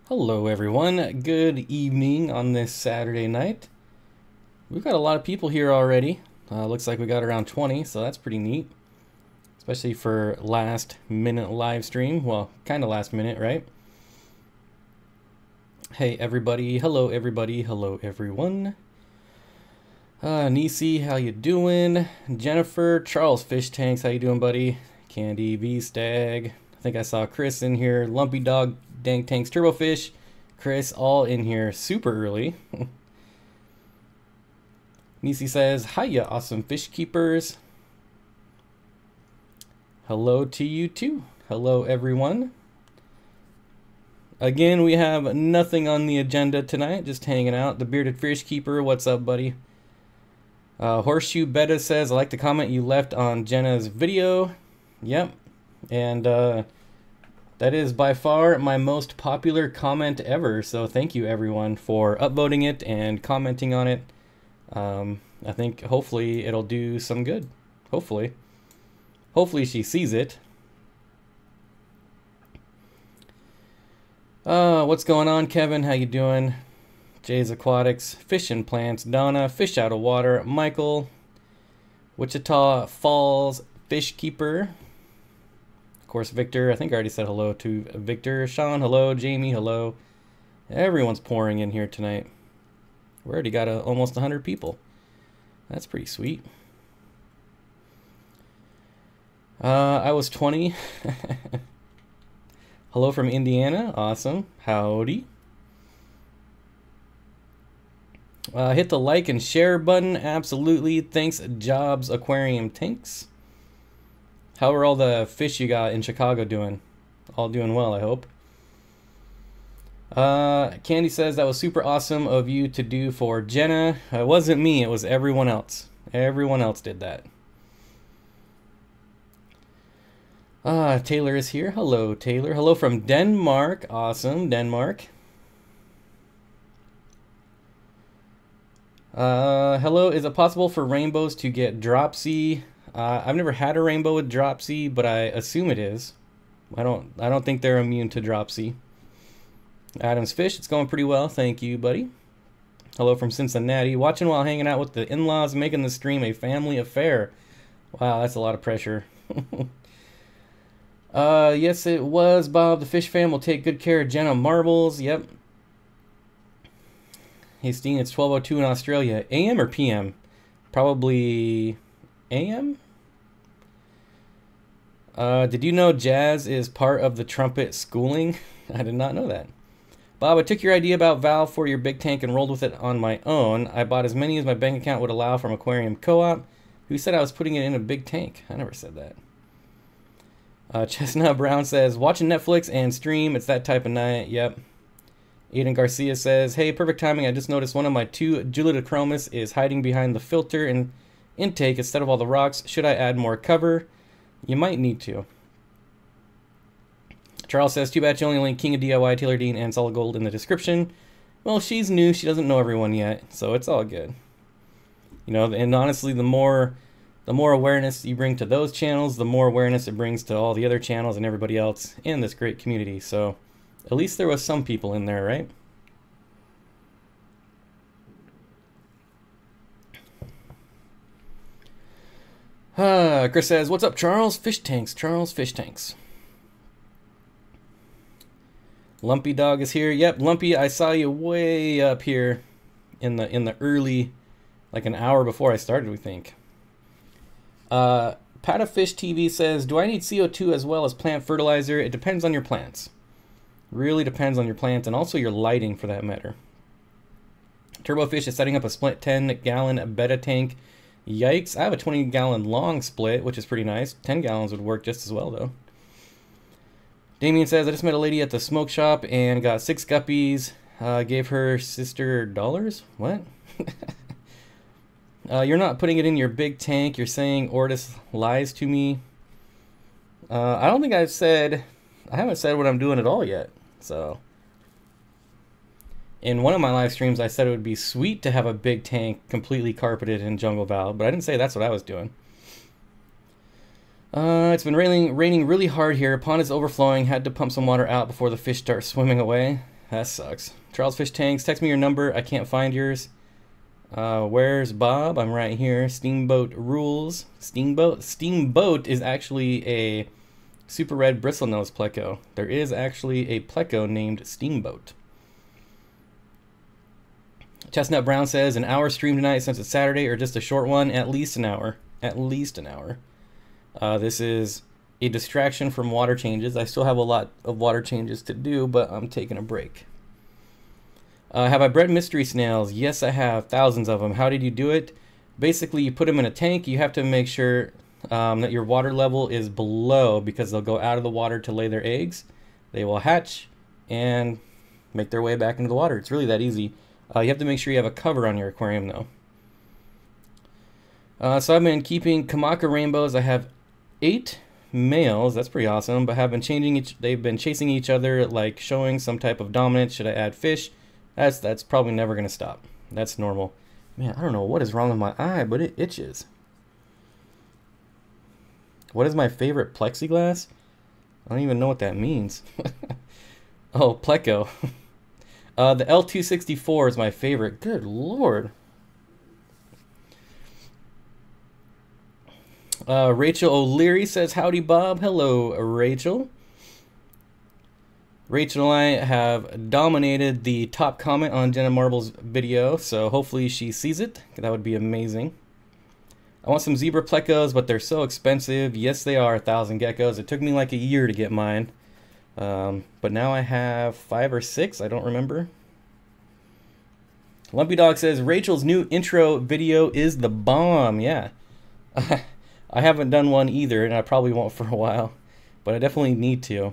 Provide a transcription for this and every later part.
Hello everyone, good evening on this Saturday night. We've got a lot of people here already. Looks like we got around 20, so that's pretty neat. Especially for last minute live stream. Well, kind of last minute, right? Hey everybody, hello everyone. Nisi, how you doing? Jennifer, Charles Fish Tanks, how you doing buddy? Candy, V-Stag, I think I saw Chris in here. Lumpy Dog, Dank Tanks, Turbofish, Chris, all in here super early. Nisi says, hiya, awesome fish keepers. Hello to you too. Hello, everyone. Again, we have nothing on the agenda tonight, just hanging out. The Bearded Fish Keeper, what's up, buddy? Horseshoe Betta says, I like the comment you left on Jenna's video. Yep. And, that is by far my most popular comment ever, so thank you everyone for upvoting it and commenting on it. I think hopefully it'll do some good. Hopefully. Hopefully she sees it. What's going on, Kevin? How you doing? Jay's Aquatics, Fish and Plants, Donna, Fish Out of Water, Michael, Wichita Falls, Fish Keeper. Of course, Victor, I think I already said hello to Victor. Sean, hello. Jamie, hello. Everyone's pouring in here tonight. We already got almost 100 people. That's pretty sweet. I was 20. Hello from Indiana. Awesome. Howdy. Hit the like and share button. Absolutely. Thanks, Jobs Aquarium Tanks. How are all the fish you got in Chicago doing? All doing well, I hope. Candy says that was super awesome of you to do for Jenna. It wasn't me, it was everyone else. Everyone else did that. Taylor is here. Hello, Taylor. Hello from Denmark. Awesome, Denmark. Hello, is it possible for rainbows to get dropsy? I've never had a rainbow with dropsy, but I assume it is. I don't think they're immune to dropsy. Adam's Fish, it's going pretty well. Thank you, buddy. Hello from Cincinnati. Watching while hanging out with the in-laws, making the stream a family affair. Wow, that's a lot of pressure. Yes, it was, Bob. The Fish Fam will take good care of Jenna Marbles. Yep. Hey, Steen, it's 12:02 in Australia. AM or PM? Probably AM? Did you know jazz is part of the trumpet schooling? I did not know that. Bob, I took your idea about valve for your big tank and rolled with it on my own. I bought as many as my bank account would allow from Aquarium Co-op. Who said I was putting it in a big tank? I never said that. Chestnut Brown says, watching Netflix and stream. It's that type of night. Yep. Aiden Garcia says, hey, perfect timing. I just noticed one of my two Julidachromis is hiding behind the filter and intake instead of all the rocks. Should I add more cover? You might need to. Charles says, too bad you only link King of DIY, Taylor Dean, and Solid Gold in the description. Well, she's new. She doesn't know everyone yet, so it's all good. You know, and honestly, the more awareness you bring to those channels, the more awareness it brings to all the other channels and everybody else in this great community. So at least there was some people in there, right? Chris says, what's up, Charles? Fish Tanks. Charles Fish Tanks. Lumpy Dog is here. Yep, Lumpy, I saw you way up here in the early, like an hour before I started, we think. Patafish TV says, do I need CO2 as well as plant fertilizer? It depends on your plants. Really depends on your plants and also your lighting for that matter. Turbofish is setting up a split 10-gallon betta tank. Yikes, I have a 20-gallon long split, which is pretty nice. 10 gallons would work just as well, though. Damien says, I just met a lady at the smoke shop and got 6 guppies. Gave her sister dollars? What? You're not putting it in your big tank. You're saying Ortis lies to me. I don't think I haven't said what I'm doing at all yet. So, in one of my live streams, I said it would be sweet to have a big tank completely carpeted in jungle valve, but I didn't say that's what I was doing. It's been raining really hard here. Pond is overflowing. Had to pump some water out before the fish start swimming away. That sucks. Charles Fish Tanks, text me your number. I can't find yours. Where's Bob? I'm right here. Steamboat rules. Steamboat is actually a super red bristlenose pleco. There is actually a pleco named Steamboat. Chestnut Brown says, an hour stream tonight since it's Saturday, or just a short one? At least an hour. At least an hour. This is a distraction from water changes. I still have a lot of water changes to do, but I'm taking a break. Have I bred mystery snails? Yes, I have. Thousands of them. How did you do it? Basically, you put them in a tank. You have to make sure that your water level is below, because they'll go out of the water to lay their eggs. They will hatch and make their way back into the water. It's really that easy. You have to make sure you have a cover on your aquarium, though. So I've been keeping Kamaka rainbows. I have 8 males. That's pretty awesome. But have been they've been chasing each other, like showing some type of dominance. Should I add fish? That's probably never gonna stop. That's normal. Man, I don't know what is wrong with my eye, but it itches. What is my favorite plexiglass? I don't even know what that means. Oh, pleco. The L264 is my favorite. Good lord. Rachel O'Leary says, howdy, Bob. Hello, Rachel. Rachel and I have dominated the top comment on Jenna Marbles' video, so hopefully she sees it. That would be amazing. I want some zebra plecos, but they're so expensive. Yes, they are. 1,000 geckos. It took me like a year to get mine. But now I have 5 or 6. I don't remember. Lumpy Dog says, Rachel's new intro video is the bomb. Yeah. I haven't done one either, and I probably won't for a while. But I definitely need to.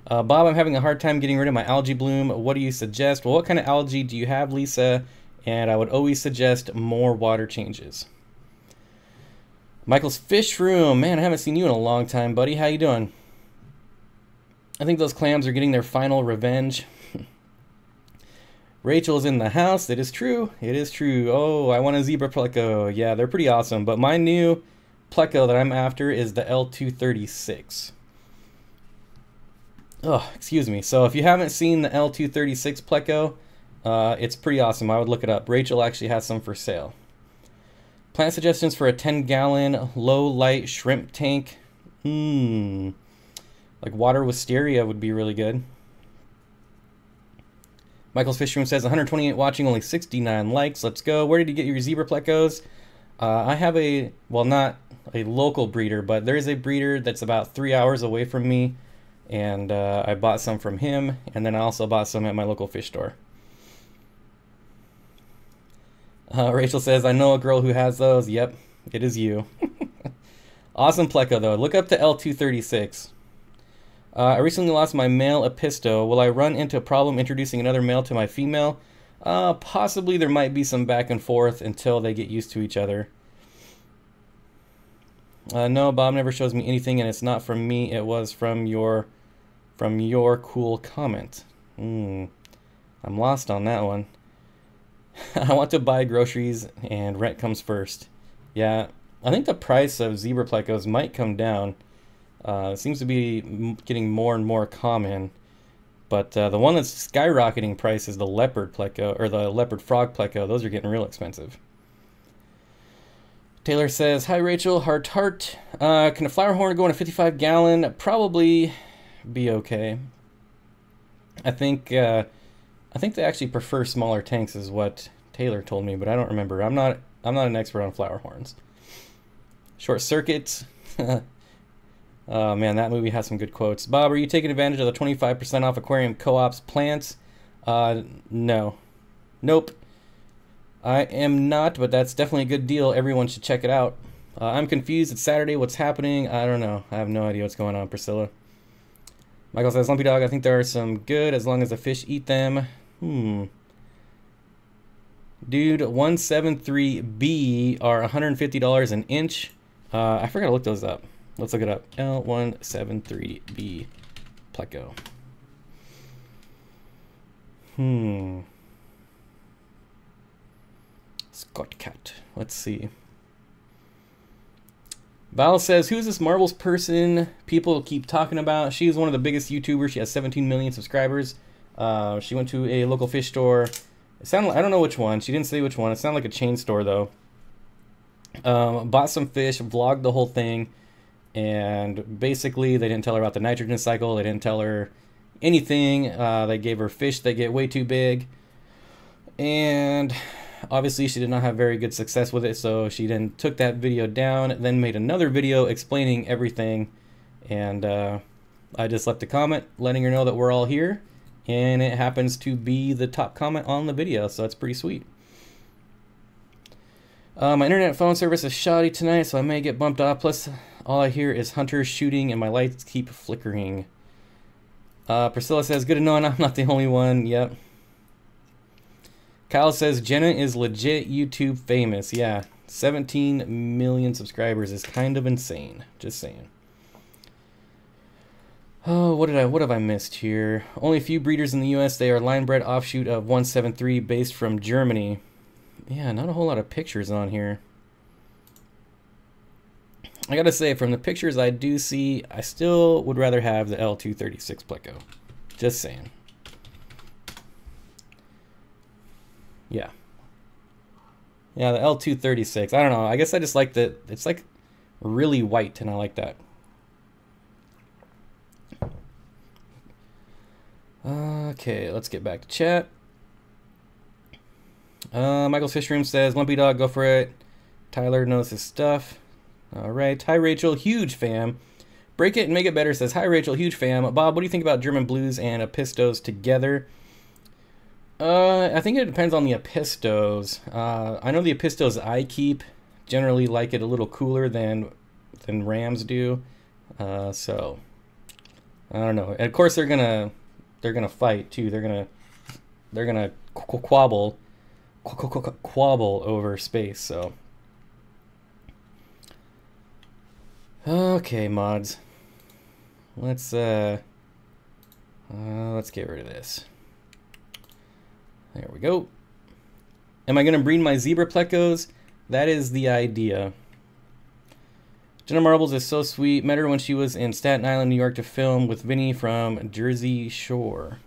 Bob, I'm having a hard time getting rid of my algae bloom. What do you suggest? Well, what kind of algae do you have, Lisa? And I would always suggest more water changes. Michael's Fish Room. Man, I haven't seen you in a long time, buddy. How you doing? I think those clams are getting their final revenge. Rachel's in the house. It is true. It is true. Oh, I want a zebra pleco. Yeah, they're pretty awesome. But my new pleco that I'm after is the L236. Oh, excuse me. So if you haven't seen the L236 pleco, it's pretty awesome. I would look it up. Rachel actually has some for sale. Plant suggestions for a 10-gallon low-light shrimp tank. Like water wisteria would be really good. Michael's Fish Room says 128 watching, only 69 likes. Let's go. Where did you get your zebra plecos? I have a, well, not a local breeder, but there is a breeder that's about 3 hours away from me. And I bought some from him, and then I also bought some at my local fish store. Rachel says, I know a girl who has those. Yep, it is you. Awesome pleco, though. Look up the L236. I recently lost my male Episto. Will I run into a problem introducing another male to my female? Possibly. There might be some back and forth until they get used to each other. No, Bob never shows me anything, and it's not from me. It was from your cool comment. I'm lost on that one. I want to buy groceries, and rent comes first. Yeah, I think the price of zebra plecos might come down. It seems to be getting more and more common. But the one that's skyrocketing price is the leopard pleco, or the leopard frog pleco. Those are getting real expensive. Taylor says, hi Rachel, heart heart. Can a flower horn go in a 55-gallon? Probably be okay. I think they actually prefer smaller tanks is what Taylor told me, but I don't remember. I'm not an expert on flower horns. Short Circuit. Oh man, that movie has some good quotes. Bob, are you taking advantage of the 25% off aquarium co-op's plants? No. Nope. I am not, but that's definitely a good deal. Everyone should check it out. I'm confused. It's Saturday. What's happening? I don't know. I have no idea what's going on, Priscilla. Michael says, Lumpy Dog, I think there are some good as long as the fish eat them. Dude, 173B are $150 an inch. I forgot to look those up. Let's look it up. L173B pleco. Scott Cat. Let's see. Val says, who's this Marbles person people keep talking about? She's one of the biggest YouTubers. She has 17 million subscribers. She went to a local fish store. It sounded like, I don't know which one. She didn't say which one. It sounded like a chain store, though. Bought some fish, vlogged the whole thing, and basically they didn't tell her about the nitrogen cycle. They didn't tell her anything. They gave her fish that get way too big. And obviously she did not have very good success with it, so she then took that video down, then made another video explaining everything, and I just left a comment letting her know that we're all here, and it happens to be the top comment on the video, so that's pretty sweet. My internet phone service is shoddy tonight, so I may get bumped off, plus all I hear is hunters shooting and my lights keep flickering. Priscilla says, good to know I'm not the only one. Yep. Kyle says, Jenna is legit YouTube famous. Yeah, 17 million subscribers is kind of insane. Just saying. Oh, what have I missed here? Only a few breeders in the US. They are line bred offshoot of 173 based from Germany. Yeah, not a whole lot of pictures on here. I gotta say, from the pictures I do see, I still would rather have the L236 Pleco. Just saying. Yeah. Yeah, the L236. I don't know. I guess I just like that. It's like really white, and I like that. Okay, let's get back to chat. Michael's Fish Room says, Lumpy Dog, go for it. Tyler knows his stuff. All right. Hi, Rachel. Huge fan. Break It and Make It Better says, hi, Rachel. Huge fan. Bob, what do you think about German Blues and Apistos together? I think it depends on the Apistos. I know the Apistos I keep generally like it a little cooler than Rams do. So I don't know. And of course they're gonna fight too. They're gonna quabble over space. So okay, mods. Let's get rid of this. There we go. Am I going to breed my zebra plecos? That is the idea. Jenna Marbles is so sweet. Met her when she was in Staten Island, New York to film with Vinny from Jersey Shore.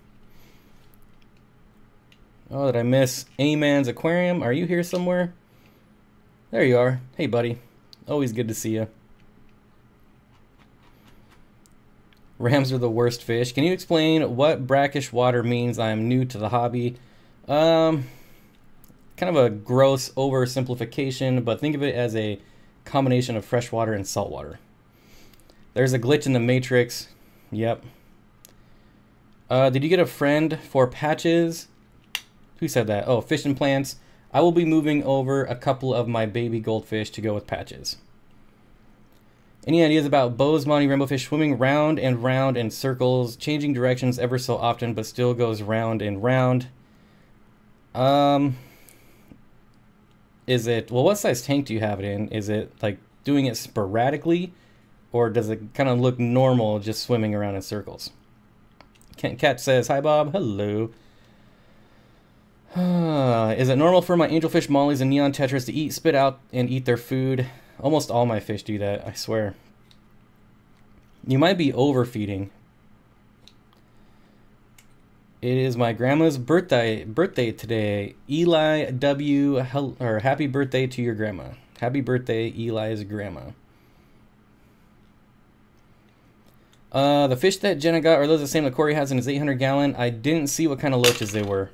Oh, did I miss A-Man's Aquarium? Are you here somewhere? There you are. Hey, buddy. Always good to see you. Rams are the worst fish. Can you explain what brackish water means? I am new to the hobby. Kind of a gross oversimplification, but think of it as a combination of freshwater and saltwater. There's a glitch in the matrix. Yep. Did you get a friend for patches? Who said that? Oh, fish and plants. I will be moving over a couple of my baby goldfish to go with patches. Any ideas about Bozeman rainbow fish swimming round and round in circles, changing directions ever so often, but still goes round and round? Is it, well, what size tank do you have it in? Is it like doing it sporadically, or does it kind of look normal just swimming around in circles? Cat says, hi Bob, hello. Is it normal for my angelfish mollies and neon tetras to eat, spit out, and eat their food? Almost all my fish do that, I swear. You might be overfeeding. It is my grandma's birthday today. Eli W. Or happy birthday to your grandma. Happy birthday, Eli's grandma. The fish that Jenna got are those the same that Corey has in his 800 gallon. I didn't see what kind of loaches they were.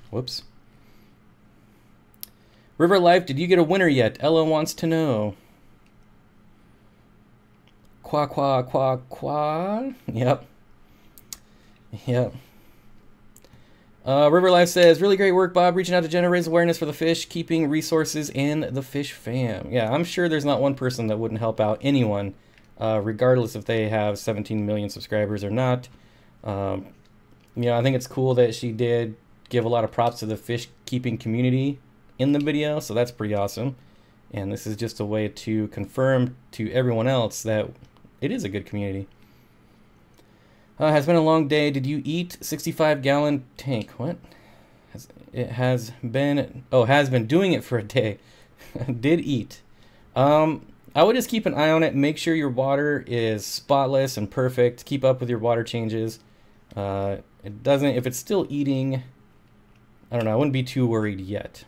Whoops. River Life, did you get a winner yet? Ella wants to know. Qua, qua, qua, qua. Yep. Yep. River Life says, really great work, Bob. Reaching out to Jenna, raise awareness for the fish, keeping resources in the fish fam. Yeah, I'm sure there's not one person that wouldn't help out anyone, regardless if they have 17 million subscribers or not. You know, I think it's cool that she did give a lot of props to the fish keeping community in the video, so that's pretty awesome. And this is just a way to confirm to everyone else that it is a good community. Has been a long day. Did you eat 65-gallon tank? What? Has been doing it for a day. Did eat. I I would just keep an eye on it. Make sure your water is spotless and perfect. Keep up with your water changes. It doesn't, if it's still eating, I don't know, I wouldn't be too worried yet.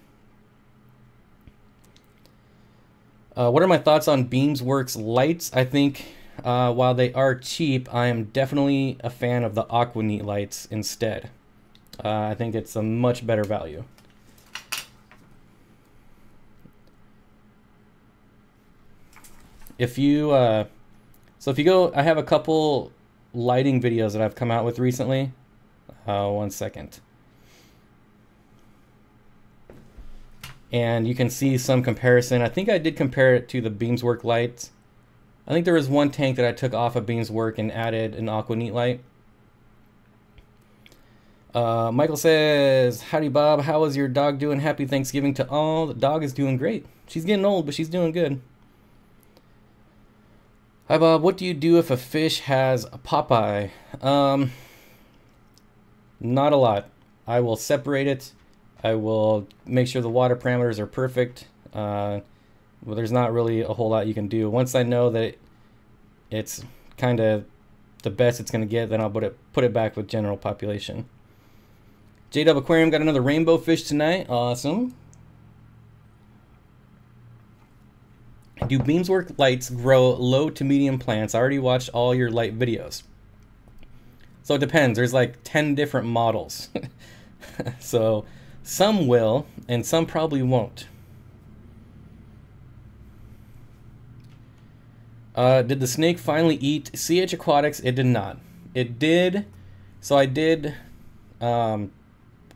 What are my thoughts on Beamsworks lights? I think while they are cheap, I am definitely a fan of the Aquaneat lights instead. I think it's a much better value. If you, so if you go, I have a couple lighting videos that I've come out with recently. 1 second. And you can see some comparison. I think I did compare it to the Beamsworks lights. I think there was one tank that I took off of Beamsworks and added an Aquaneat light. Michael says, howdy Bob, how is your dog doing? Happy Thanksgiving to all. The dog is doing great. She's getting old, but she's doing good. Hi Bob, what do you do if a fish has a Popeye? Not a lot. I will separate it. I will make sure the water parameters are perfect. Well, there's not really a whole lot you can do. Once I know that it's kind of the best it's going to get, then I'll put it back with general population. J-Dub Aquarium got another rainbow fish tonight. Awesome. Do Beamsworks lights grow low to medium plants? I already watched all your light videos. So it depends. There's like 10 different models. So some will, and some probably won't. Did the snake finally eat CH Aquatics? It did not. It did. So I did. I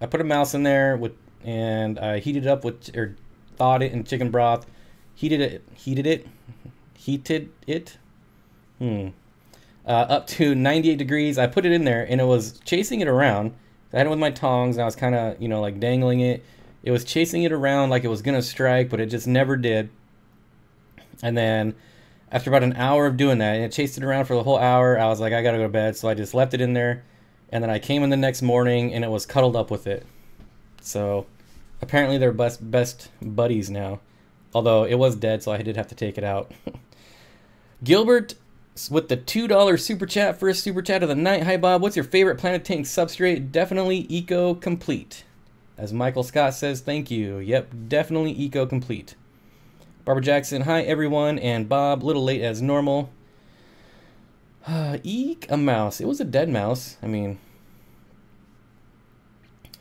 put a mouse in there and I heated it up with, or thawed it in chicken broth. Heated it. Up to 98 degrees. I put it in there and it was chasing it around. I had it with my tongs and I was kind of, you know, like dangling it. It was chasing it around like it was gonna strike, but it just never did. And then after about an hour of doing that, and it chased it around for the whole hour, I was like, I gotta go to bed. So I just left it in there. And then I came in the next morning and it was cuddled up with it. So apparently they're best buddies now. Although it was dead, so I did have to take it out. Gilbert with the $2 super chat, first super chat of the night. Hi Bob, what's your favorite Planet Tank substrate? Definitely Eco Complete. As Michael Scott says, thank you. Yep, definitely Eco Complete. Barbara Jackson, hi everyone, and Bob, little late as normal. Eek, a mouse. It was a dead mouse. I mean,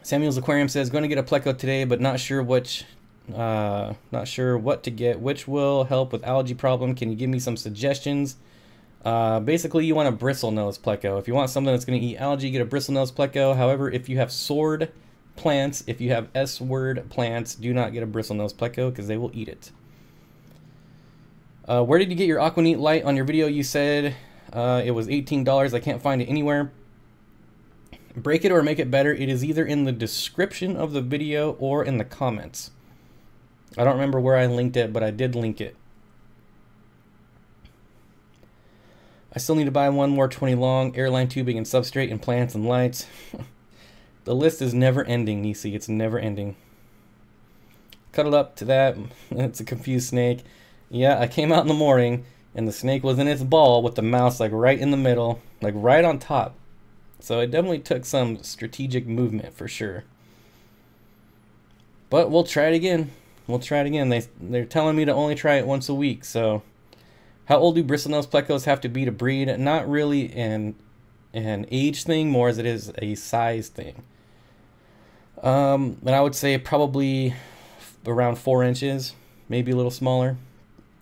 Samuel's Aquarium says, going to get a pleco today, but not sure which. Not sure what to get. Which will help with algae problem? Can you give me some suggestions? Basically, you want a bristlenose pleco. If you want something that's going to eat algae, get a bristlenose pleco. However, if you have sword plants, if you have S-word plants, do not get a bristlenose pleco because they will eat it. Where did you get your Aquaneat light? On your video you said it was $18. I can't find it anywhere. Break it or make it better. It is either in the description of the video or in the comments. I don't remember where I linked it, but I did link it. I still need to buy one more 20 long, airline tubing and substrate and plants and lights. The list is never ending, Nisi. It's never ending. Cuddled up to that. It's a confused snake. Yeah, I came out in the morning and the snake was in its ball with the mouse like right in the middle, like right on top. So it definitely took some strategic movement for sure. But we'll try it again. We'll try it again. They're telling me to only try it once a week. So how old do bristlenose plecos have to be to breed? Not really an age thing, more as it is a size thing. And I would say probably around 4 inches, maybe a little smaller.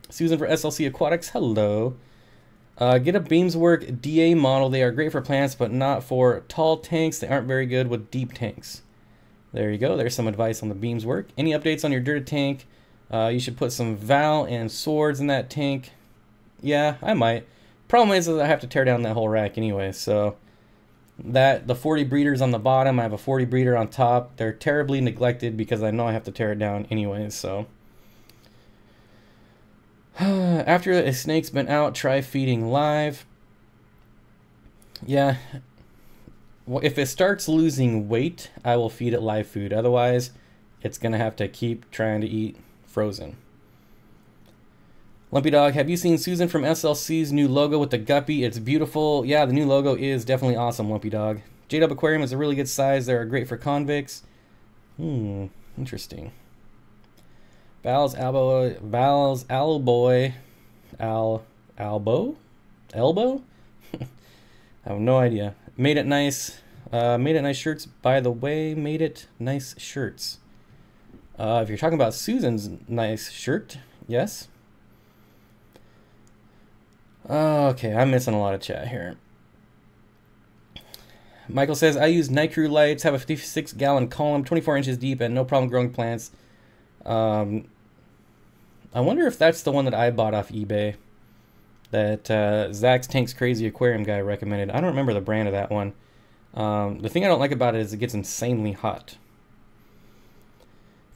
Susan for SLC Aquatics, hello. Get a Beamsworks DA model. They are great for plants, but not for tall tanks. They aren't very good with deep tanks. There you go. There's some advice on the Beamsworks. Any updates on your dirted tank? You should put some Val and swords in that tank. Yeah, I might. Problem is I have to tear down that whole rack anyway, so the 40 breeders on the bottom, I have a 40 breeder on top. They're terribly neglected because I know I have to tear it down anyways, so. After a snake's been out, try feeding live. Yeah. Well, if it starts losing weight, I will feed it live food. Otherwise, it's going to have to keep trying to eat frozen. Lumpy Dog, have you seen Susan from SLC's new logo with the guppy? It's beautiful. Yeah, the new logo is definitely awesome, Lumpy Dog. J-Dub Aquarium is a really good size. They're great for convicts. Interesting. Val's Alboy, Elbow? I have no idea. Made it nice. Made it nice shirts, by the way. Made it nice shirts. If you're talking about Susan's nice shirt, yes. Okay, I'm missing a lot of chat here. Michael says, I use Night Crew lights, have a 56-gallon column, 24 inches deep, and no problem growing plants. I wonder if that's the one that I bought off eBay that Zach's Tanks Crazy Aquarium guy recommended. I don't remember the brand of that one. The thing I don't like about it is it gets insanely hot.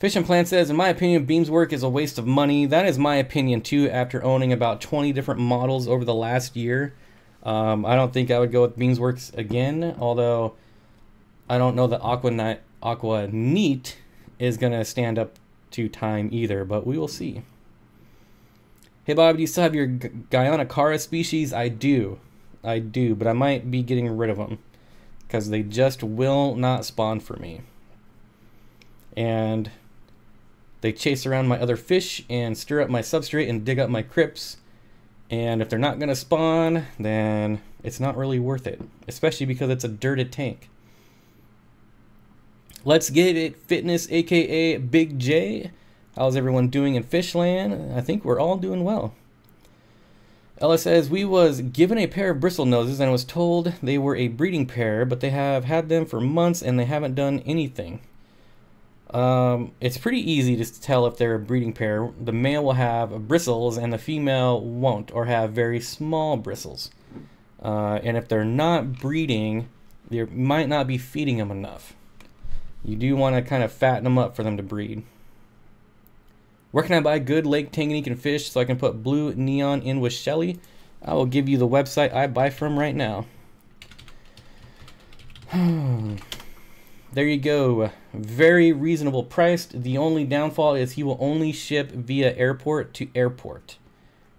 Fish and Plant says, in my opinion, Beamswork is a waste of money. That is my opinion too, after owning about 20 different models over the last year. I don't think I would go with Beamsworks again, although I don't know that Aqua Neat is going to stand up to time either, but we will see. Hey Bob, do you still have your Guyana species? I do, but I might be getting rid of them because they just will not spawn for me. And they chase around my other fish and stir up my substrate and dig up my crypts. And if they're not going to spawn, then it's not really worth it, especially because it's a dirted tank. Let's Get It Fitness, aka Big J. How's everyone doing in Fishland? I think we're all doing well. Ella says, we was given a pair of bristle noses and was told they were a breeding pair, but they have had them for months and they haven't done anything. It's pretty easy to tell if they're a breeding pair. The male will have bristles and the female won't, or have very small bristles. And if they're not breeding, you might not be feeding them enough. You do want to kind of fatten them up for them to breed. Where can I buy good Lake Tanganyika fish so I can put blue neon in with Shelly? I will give you the website I buy from right now. There you go. Very reasonable priced. The only downfall is he will only ship via airport to airport.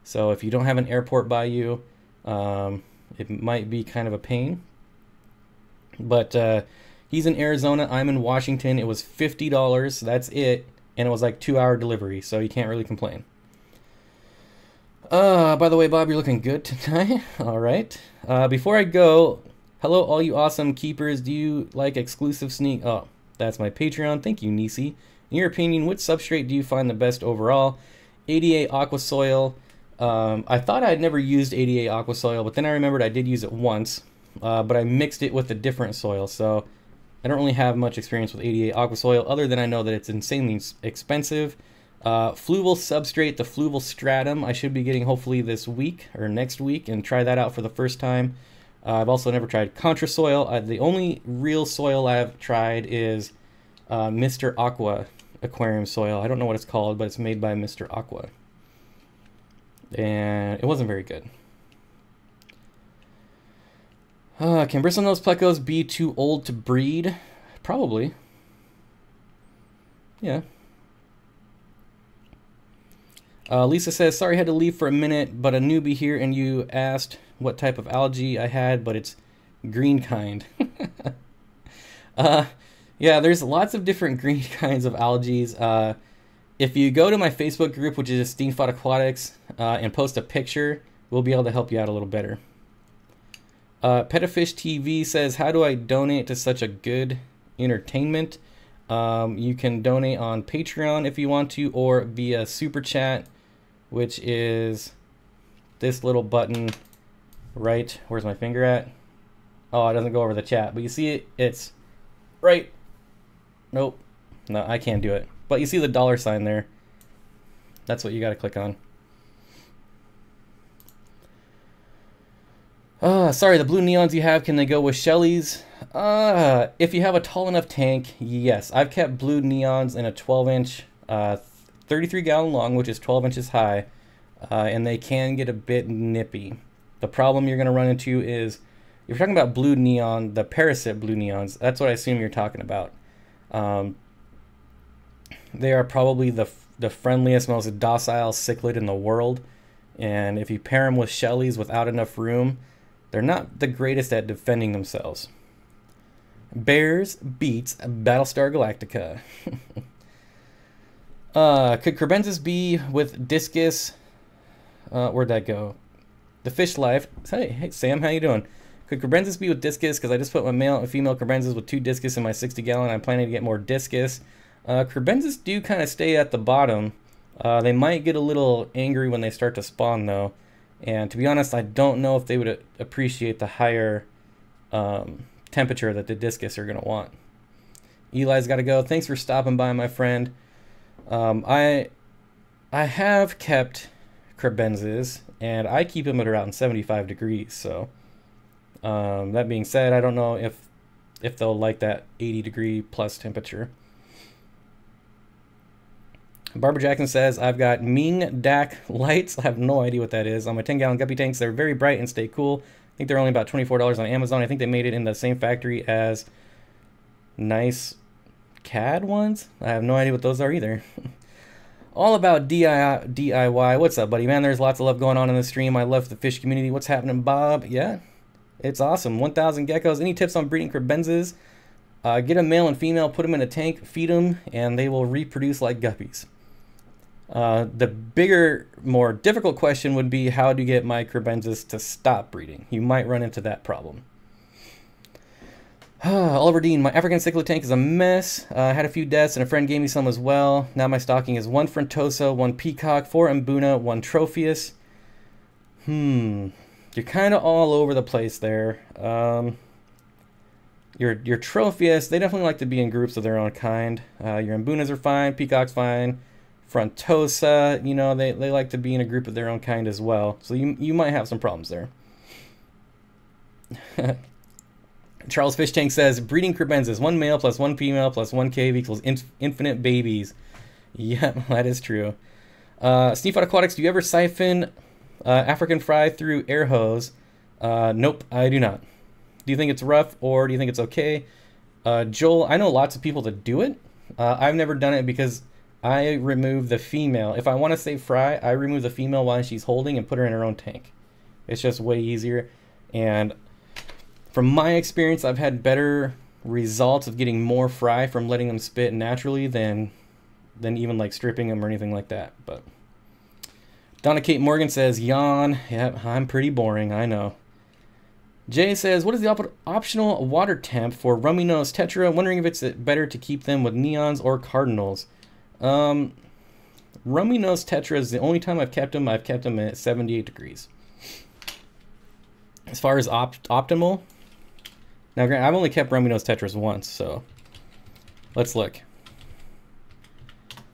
So if you don't have an airport by you, it might be kind of a pain. But he's in Arizona. I'm in Washington. It was $50. That's it. And it was like 2-hour delivery. So you can't really complain. By the way, Bob, you're looking good tonight. All right. Before I go... Hello, all you awesome keepers. Do you like exclusive sneak? Oh, that's my Patreon. Thank you, Nisi. In your opinion, which substrate do you find the best overall? ADA Aqua Soil. I thought I'd never used ADA Aqua Soil, but then I remembered I did use it once. But I mixed it with a different soil, so I don't really have much experience with ADA Aqua Soil, other than I know that it's insanely expensive. Fluval substrate, the Fluval Stratum, I should be getting hopefully this week or next week, and try that out for the first time. I've also never tried Contra Soil. The only real soil I've tried is Mr. Aqua Aquarium Soil. I don't know what it's called, but it's made by Mr. Aqua. And it wasn't very good. Can bristlenose plecos be too old to breed? Probably. Yeah. Lisa says, sorry I had to leave for a minute, but a newbie here and you asked what type of algae I had, but it's green kind. Yeah, there's lots of different green kinds of algae. If you go to my Facebook group, which is Steenfott Aquatics, and post a picture, we'll be able to help you out a little better. Petafish TV says, how do I donate to such a good entertainment? You can donate on Patreon if you want to, or via Super Chat, which is this little button right, where's my finger at? Oh, it doesn't go over the chat, but you see it, it's right. Nope, no, I can't do it. But you see the dollar sign there. That's what you got to click on. Sorry, the blue neons you have, can they go with Shelly's? If you have a tall enough tank, yes. I've kept blue neons in a 12-inch, 33-gallon long, which is 12 inches high, and they can get a bit nippy. The problem you're going to run into is, if you're talking about blue neon, the parasite blue neons, that's what I assume you're talking about. They are probably the friendliest, most docile cichlid in the world. And if you pair them with Shelleys without enough room, they're not the greatest at defending themselves. Bears beats Battlestar Galactica. Could Crebensis be with discus? Where'd that go? The Fish Life. Hey, Sam, how you doing? Could Crebensis be with discus? Because I just put my male and female Crebensis with 2 discus in my 60-gallon. I'm planning to get more discus. Crebensis do kind of stay at the bottom. They might get a little angry when they start to spawn, though. And to be honest, I don't know if they would appreciate the higher temperature that the discus are going to want. Eli's got to go. Thanks for stopping by, my friend. I have kept Crebensis, and I keep them at around 75 degrees. So that being said, I don't know if they'll like that 80-degree plus temperature. Barbara Jackson says, I've got Ming DAC lights. I have no idea what that is. On my 10-gallon guppy tanks, they're very bright and stay cool. I think they're only about $24 on Amazon. I think they made it in the same factory as nice CAD ones. I have no idea what those are either. All about DIY. What's up, buddy? Man, there's lots of love going on in the stream. I love the fish community. What's happening, Bob? Yeah, it's awesome. 1,000 geckos. Any tips on breeding Crebensis? Get a male and female, put them in a tank, feed them, and they will reproduce like guppies. The bigger, more difficult question would be how to get my Crebensis to stop breeding. You might run into that problem. Oliver Dean, my African cichlid tank is a mess. I had a few deaths and a friend gave me some as well. Now my stocking is 1 Frontosa, 1 Peacock, 4 Mbuna, 1 Tropheus. You're kind of all over the place there. Your Tropheus, they definitely like to be in groups of their own kind. Your Mbunas are fine, Peacock's fine. Frontosa, you know, they like to be in a group of their own kind as well. So you might have some problems there. Charles Fish Tank says, breeding Crebensis, 1 male plus 1 female plus 1 cave equals infinite babies. Yeah, that is true. Steenfott Aquatics, do you ever siphon African fry through air hose? Nope, I do not. Do you think it's rough or do you think it's okay? Joel, I know lots of people that do it. I've never done it because I remove the female. If I want to save fry, I remove the female while she's holding and put her in her own tank. It's just way easier. And from my experience, I've had better results of getting more fry from letting them spit naturally than even like stripping them or anything like that. But Donna Kate Morgan says, yawn. Yep, I'm pretty boring, I know. Jay says, what is the optional water temp for rummy nose tetra? Wondering if it's better to keep them with neons or cardinals. Rummy nose tetra is the only time I've kept them at 78 degrees. As far as optimal, now I've only kept rummy nose tetras once, so let's look.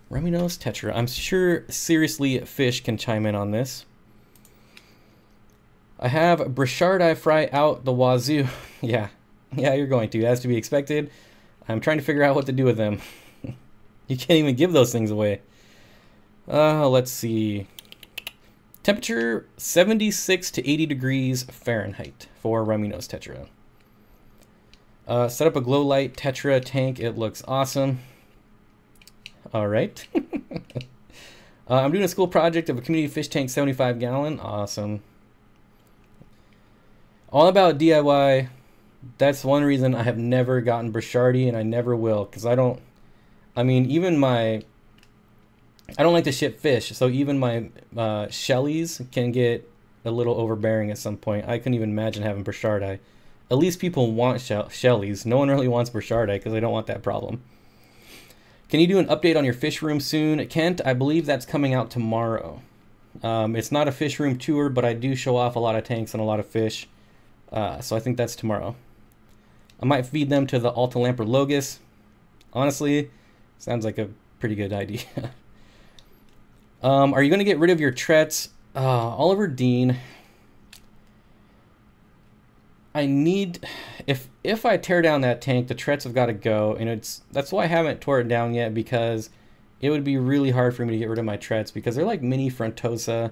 Rummy nose tetra. I'm sure seriously Fish can chime in on this. I have Brichardi fry out the wazoo. Yeah, you're going to. It has to be expected. I'm trying to figure out what to do with them. You can't even give those things away. Let's see. Temperature 76 to 80 degrees Fahrenheit for rummy nose tetra. Set up a glow light tetra tank. It looks awesome. All right. I'm doing a school project of a community fish tank 75-gallon. Awesome. All about DIY. That's one reason I have never gotten Brichardi, and I never will, because I don't like to ship fish, so even my Shelleys can get a little overbearing at some point. I couldn't even imagine having Brichardi. At least people want Shelleys. No one really wants Brichardi because they don't want that problem. Can you do an update on your fish room soon? Kent, I believe that's coming out tomorrow. It's not a fish room tour, but I do show off a lot of tanks and a lot of fish. So I think that's tomorrow. I might feed them to the Alta Lamper Logus. Honestly, sounds like a pretty good idea. Are you going to get rid of your Trets? Oliver Dean. I need... If I tear down that tank, the Trets have got to go. And that's why I haven't tore it down yet, because it would be really hard for me to get rid of my Trets, because they're like mini Frontosa.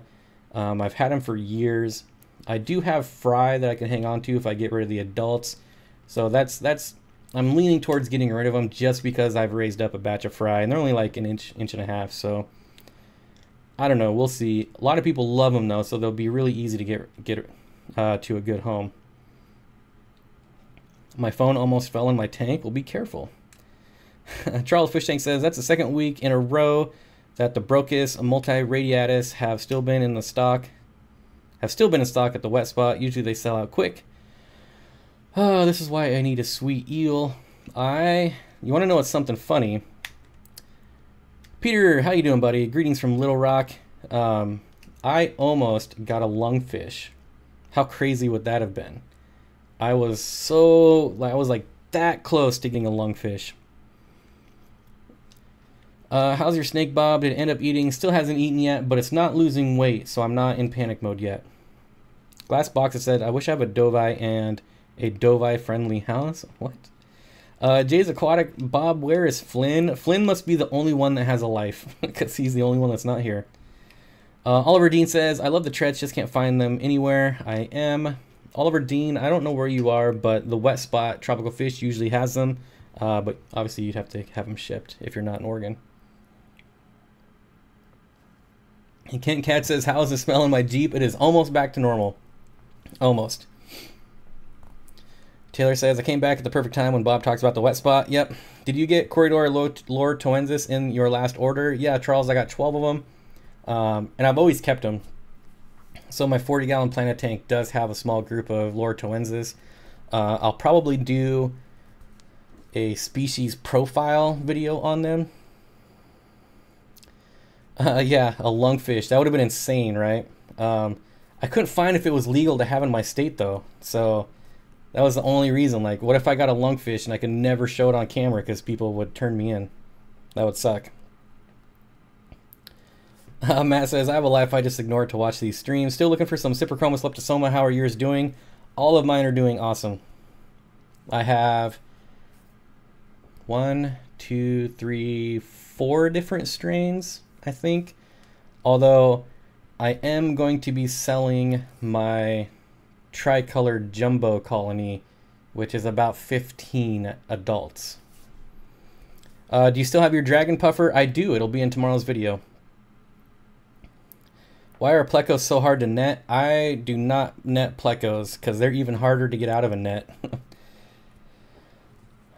I've had them for years. I do have fry that I can hang on to if I get rid of the adults. So I'm leaning towards getting rid of them just because I've raised up a batch of fry, and they're only like an inch and a half. So I don't know. We'll see. A lot of people love them though, so they'll be really easy to get to a good home. My phone almost fell in my tank. Well, be careful. Charles Fish Tank says that's the second week in a row that the Brocus multiradiatus have still been in stock at the wet spot. Usually they sell out quick. Oh, this is why I need a sweet eel. You want to know what's something funny? Peter, how you doing, buddy? Greetings from Little Rock. I almost got a lungfish. How crazy would that have been? I was like that close to getting a lungfish. How's your snake, Bob? Did it end up eating? Still hasn't eaten yet, but it's not losing weight, so I'm not in panic mode yet. Glass Box has said, I wish I have a Dovai and a Dovai-friendly house. What? Jay's Aquatic. Bob, where is Flynn? Flynn must be the only one that has a life, because he's the only one that's not here. Oliver Dean says, I love the treads, just can't find them anywhere. I am. Oliver Dean, I don't know where you are, but the wet spot, Tropical Fish, usually has them. But obviously you'd have to have them shipped if you're not in Oregon. And Kent Cat says, how's the smell in my Jeep? It is almost back to normal. Almost. Taylor says, I came back at the perfect time when Bob talks about the wet spot. Yep. Did you get Corridor Lore Toensis in your last order? Yeah, Charles, I got 12 of them. And I've always kept them. So my 40-gallon Planet tank does have a small group of Lore Toensis. I'll probably do a species profile video on them. Yeah, a lungfish. That would have been insane, right? I couldn't find if it was legal to have in my state, though. So that was the only reason. Like, what if I got a lungfish and I could never show it on camera because people would turn me in? That would suck. Matt says, I have a life, I just ignore it to watch these streams. Still looking for some Cyprichromis leptosoma. How are yours doing? All of mine are doing awesome. I have 1, 2, 3, 4 different strains, I think. Although I am going to be selling my tricolored jumbo colony, which is about 15 adults. Do you still have your dragon puffer? I do. It'll be in tomorrow's video. Why are plecos so hard to net? I do not net plecos because they're even harder to get out of a net.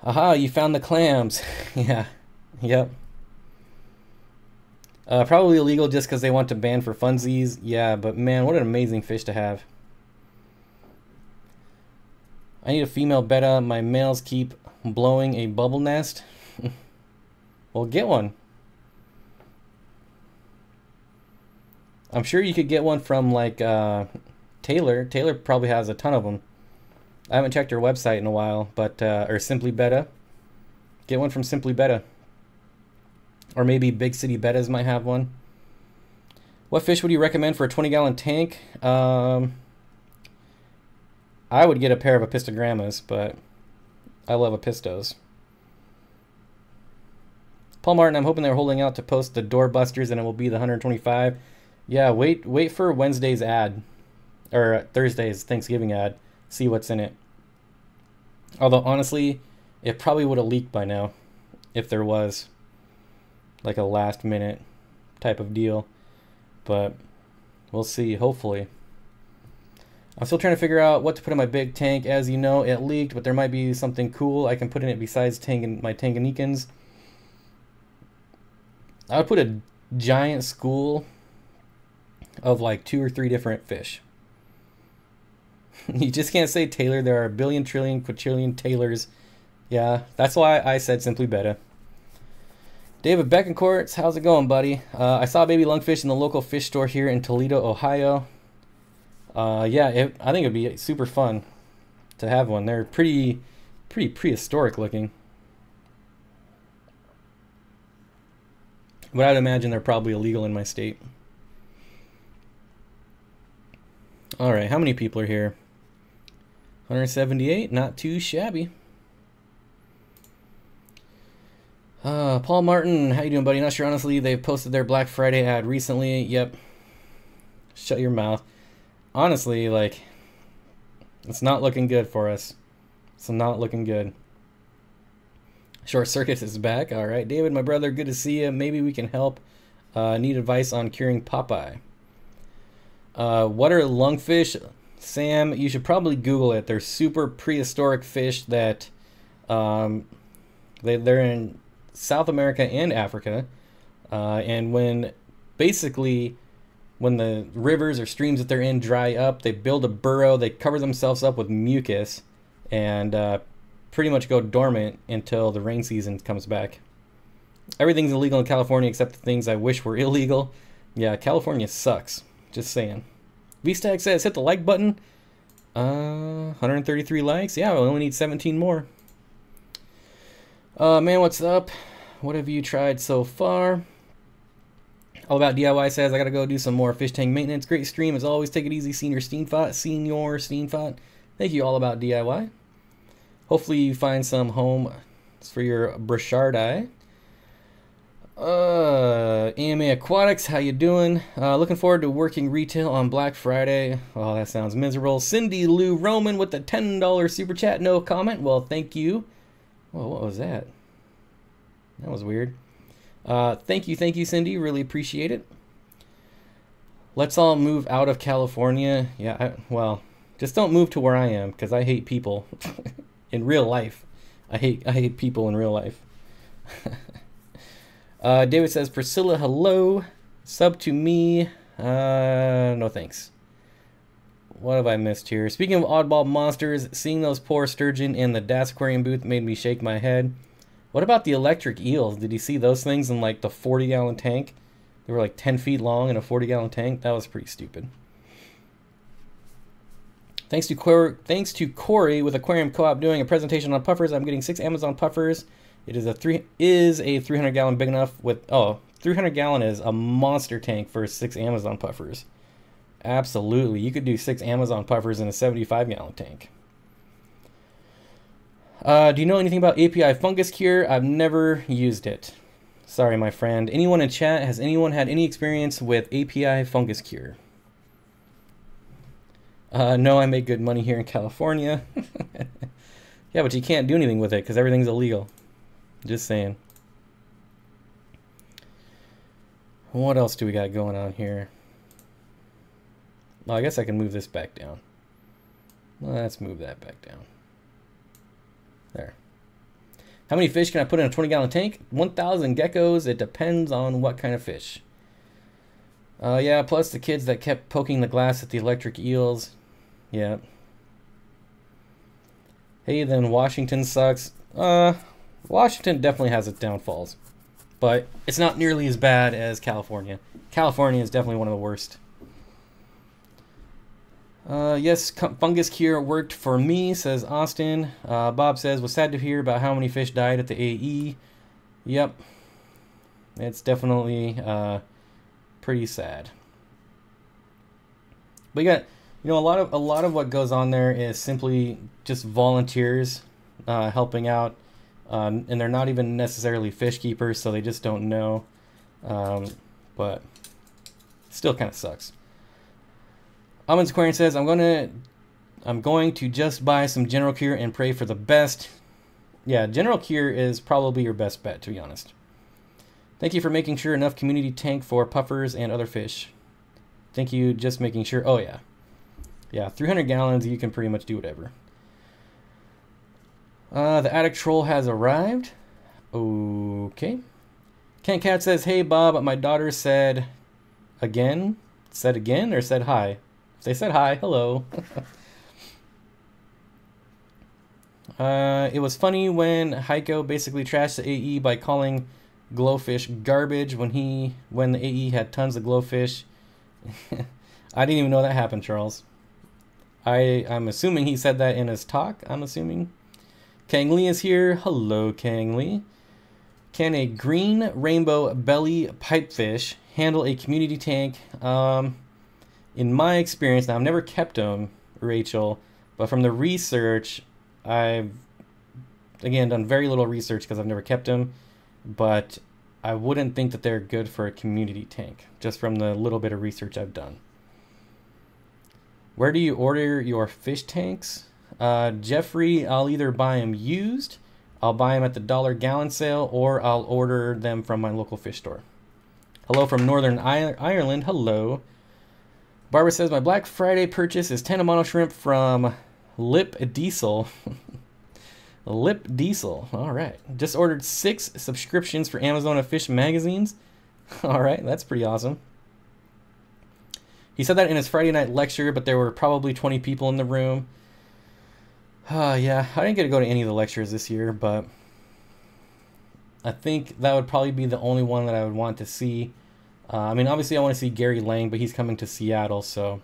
Aha, you found the clams. Yeah. Yep. Probably illegal just because they want to ban for funsies. Yeah, but man, what an amazing fish to have. I need a female betta. My males keep blowing a bubble nest. Well, get one. I'm sure you could get one from like Taylor. Taylor probably has a ton of them. I haven't checked her website in a while, but or Simply Betta. Get one from Simply Betta. Or maybe Big City Bettas might have one. What fish would you recommend for a 20-gallon tank? I would get a pair of apistogrammas, but I love apistos. Paul Martin, I'm hoping they're holding out to post the doorbusters and it will be the 125. Yeah, wait for Wednesday's ad. Or Thursday's Thanksgiving ad. See what's in it. Although, honestly, it probably would have leaked by now. If there was. Like a last minute type of deal. But we'll see, hopefully. I'm still trying to figure out what to put in my big tank. As you know, it leaked, but there might be something cool I can put in it besides my Tanganikans. I would put a giant school of like 2 or 3 different fish. You just can't say Taylor. There are a billion, trillion, quadrillion Taylors. Yeah, that's why I said Simply Betta. David Beckencourt, how's it going, buddy? I saw baby lungfish in the local fish store here in Toledo, Ohio. Yeah, I think it'd be super fun to have one. They're pretty prehistoric looking. But I'd imagine they're probably illegal in my state. Alright, how many people are here? 178, not too shabby. Paul Martin, how you doing, buddy? Not sure, honestly. They've posted their Black Friday ad recently. Yep. Shut your mouth. Honestly, like, it's not looking good for us. It's not looking good. Short Circuit is back. All right, David, my brother, good to see you. Maybe we can help. Need advice on curing Popeye. What are lungfish? Sam, you should probably Google it. They're super prehistoric fish that they're in South America and Africa. And when the rivers or streams that they're in dry up, they build a burrow, they cover themselves up with mucus, and pretty much go dormant until the rain season comes back. Everything's illegal in California except the things I wish were illegal. Yeah, California sucks. Just saying. VStack says, hit the like button. 133 likes. Yeah, we only need 17 more. Man, what's up? What have you tried so far? All About DIY says, I gotta go do some more fish tank maintenance. Great stream as always. Take it easy, Senior Steenfott. Thank you, All About DIY. Hopefully you find some home for your Brashardii. AMA Aquatics, how you doing? Looking forward to working retail on Black Friday. Oh, that sounds miserable. Cindy Lou Roman with the $10 super chat. No comment. Well, thank you. Whoa, what was that? That was weird. Thank you, Cindy. Really appreciate it. Let's all move out of California. Yeah, well, just don't move to where I am, because I hate people in real life. I hate people in real life. David says, Priscilla, hello. Sub to me. No thanks. What have I missed here? Speaking of oddball monsters, seeing those poor sturgeon in the DAS aquarium booth made me shake my head. What about the electric eels? Did you see those things in like the 40-gallon tank? They were like 10 feet long in a 40-gallon tank. That was pretty stupid. Thanks to Corey with Aquarium Co-op doing a presentation on puffers. I'm getting 6 Amazon puffers. It is a 300-gallon big enough with 300-gallon is a monster tank for 6 Amazon puffers. Absolutely, you could do 6 Amazon puffers in a 75-gallon tank. Do you know anything about API fungus cure? I've never used it. Sorry, my friend. Anyone in chat, has anyone had any experience with API fungus cure? No, I make good money here in California. Yeah, but you can't do anything with it because everything's illegal. Just saying. What else do we got going on here? Well, I guess I can move this back down. Let's move that back down. There. How many fish can I put in a 20-gallon tank? 1,000 geckos. It depends on what kind of fish. Yeah, plus the kids that kept poking the glass at the electric eels. Yeah. Hey, then Washington sucks. Washington definitely has its downfalls. But it's not nearly as bad as California. California is definitely one of the worst. Yes, fungus cure worked for me, says Austin. Bob says, was sad to hear about how many fish died at the AE. Yep. It's definitely pretty sad. But you got, a lot of what goes on there is simply just volunteers helping out. And they're not even necessarily fish keepers, so they just don't know. But still kind of sucks. Almonds Aquarium says, I'm going to just buy some General Cure and pray for the best. Yeah, General Cure is probably your best bet, to be honest. Thank you for making sure enough community tank for puffers and other fish. Thank you, just making sure. Oh, yeah. Yeah, 300 gallons, you can pretty much do whatever. The Attic Troll has arrived. Okay. Ken Cat says, hey, Bob, my daughter said again. Said again or said hi? If they said hi, hello. It was funny when Heiko basically trashed the AE by calling glowfish garbage when the AE had tons of glowfish. I didn't even know that happened, Charles. I'm assuming he said that in his talk, I'm assuming. Kang Lee is here. Hello, Kang Lee. Can a green rainbow belly pipefish handle a community tank? In my experience, now I've never kept them, Rachel, but from the research, I've, again, done very little research because I've never kept them, but I wouldn't think that they're good for a community tank, just from the little bit of research I've done. Where do you order your fish tanks? Jeffrey, I'll either buy them used, I'll buy them at the $1 gallon sale, or I'll order them from my local fish store. Hello from Northern Ireland. Hello. Barbara says, my Black Friday purchase is tuna mono shrimp from Lip Diesel. Lip Diesel. All right. Just ordered 6 subscriptions for Amazon Fish magazines. All right. That's pretty awesome. He said that in his Friday night lecture, but there were probably 20 people in the room. Yeah, I didn't get to go to any of the lectures this year, but I think that would probably be the only one that I would want to see. I mean, obviously I want to see Gary Lang, but he's coming to Seattle, so...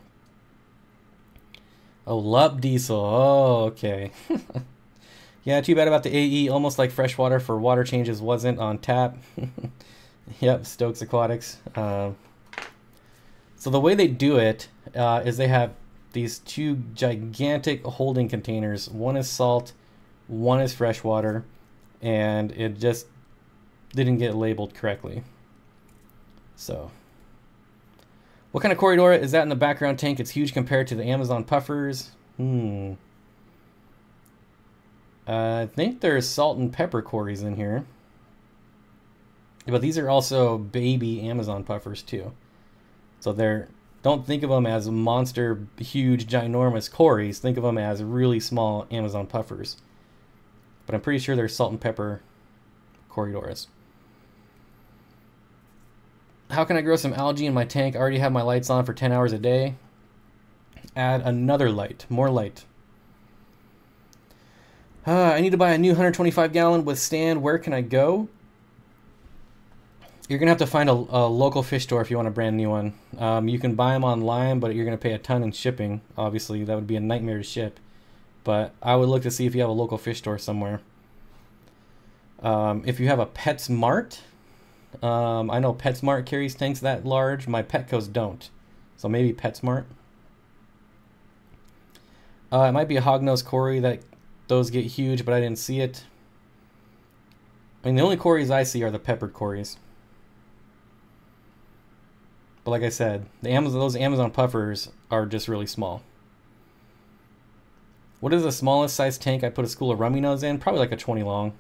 Oh, Lup Diesel. Oh, okay. Yeah, too bad about the AE. Almost like freshwater for water changes wasn't on tap. Yep, Stokes Aquatics. So the way they do it is they have these 2 gigantic holding containers. One is salt, one is freshwater, and it just didn't get labeled correctly. So, what kind of Corridora is that in the background tank? It's huge compared to the Amazon puffers. I think there's salt and pepper quarries in here. But these are also baby Amazon puffers too. So don't think of them as monster, huge, ginormous quarries. Think of them as really small Amazon puffers. But I'm pretty sure they're salt and pepper Corridoras. How can I grow some algae in my tank? I already have my lights on for 10 hours a day. Add another light, more light. I need to buy a new 125 gallon with stand. Where can I go? You're going to have to find a local fish store if you want a brand new one. You can buy them online, but you're going to pay a ton in shipping. Obviously, that would be a nightmare to ship. But I would look to see if you have a local fish store somewhere. If you have a PetSmart, I know PetSmart carries tanks that large. My Petcos don't. So maybe PetSmart. It might be a hognose quarry that those get huge, but I didn't see it. I mean, the only quarries I see are the peppered quarries. But like I said, those Amazon puffers are just really small. What is the smallest size tank I'd put a school of rummy nose in? Probably like a 20 long.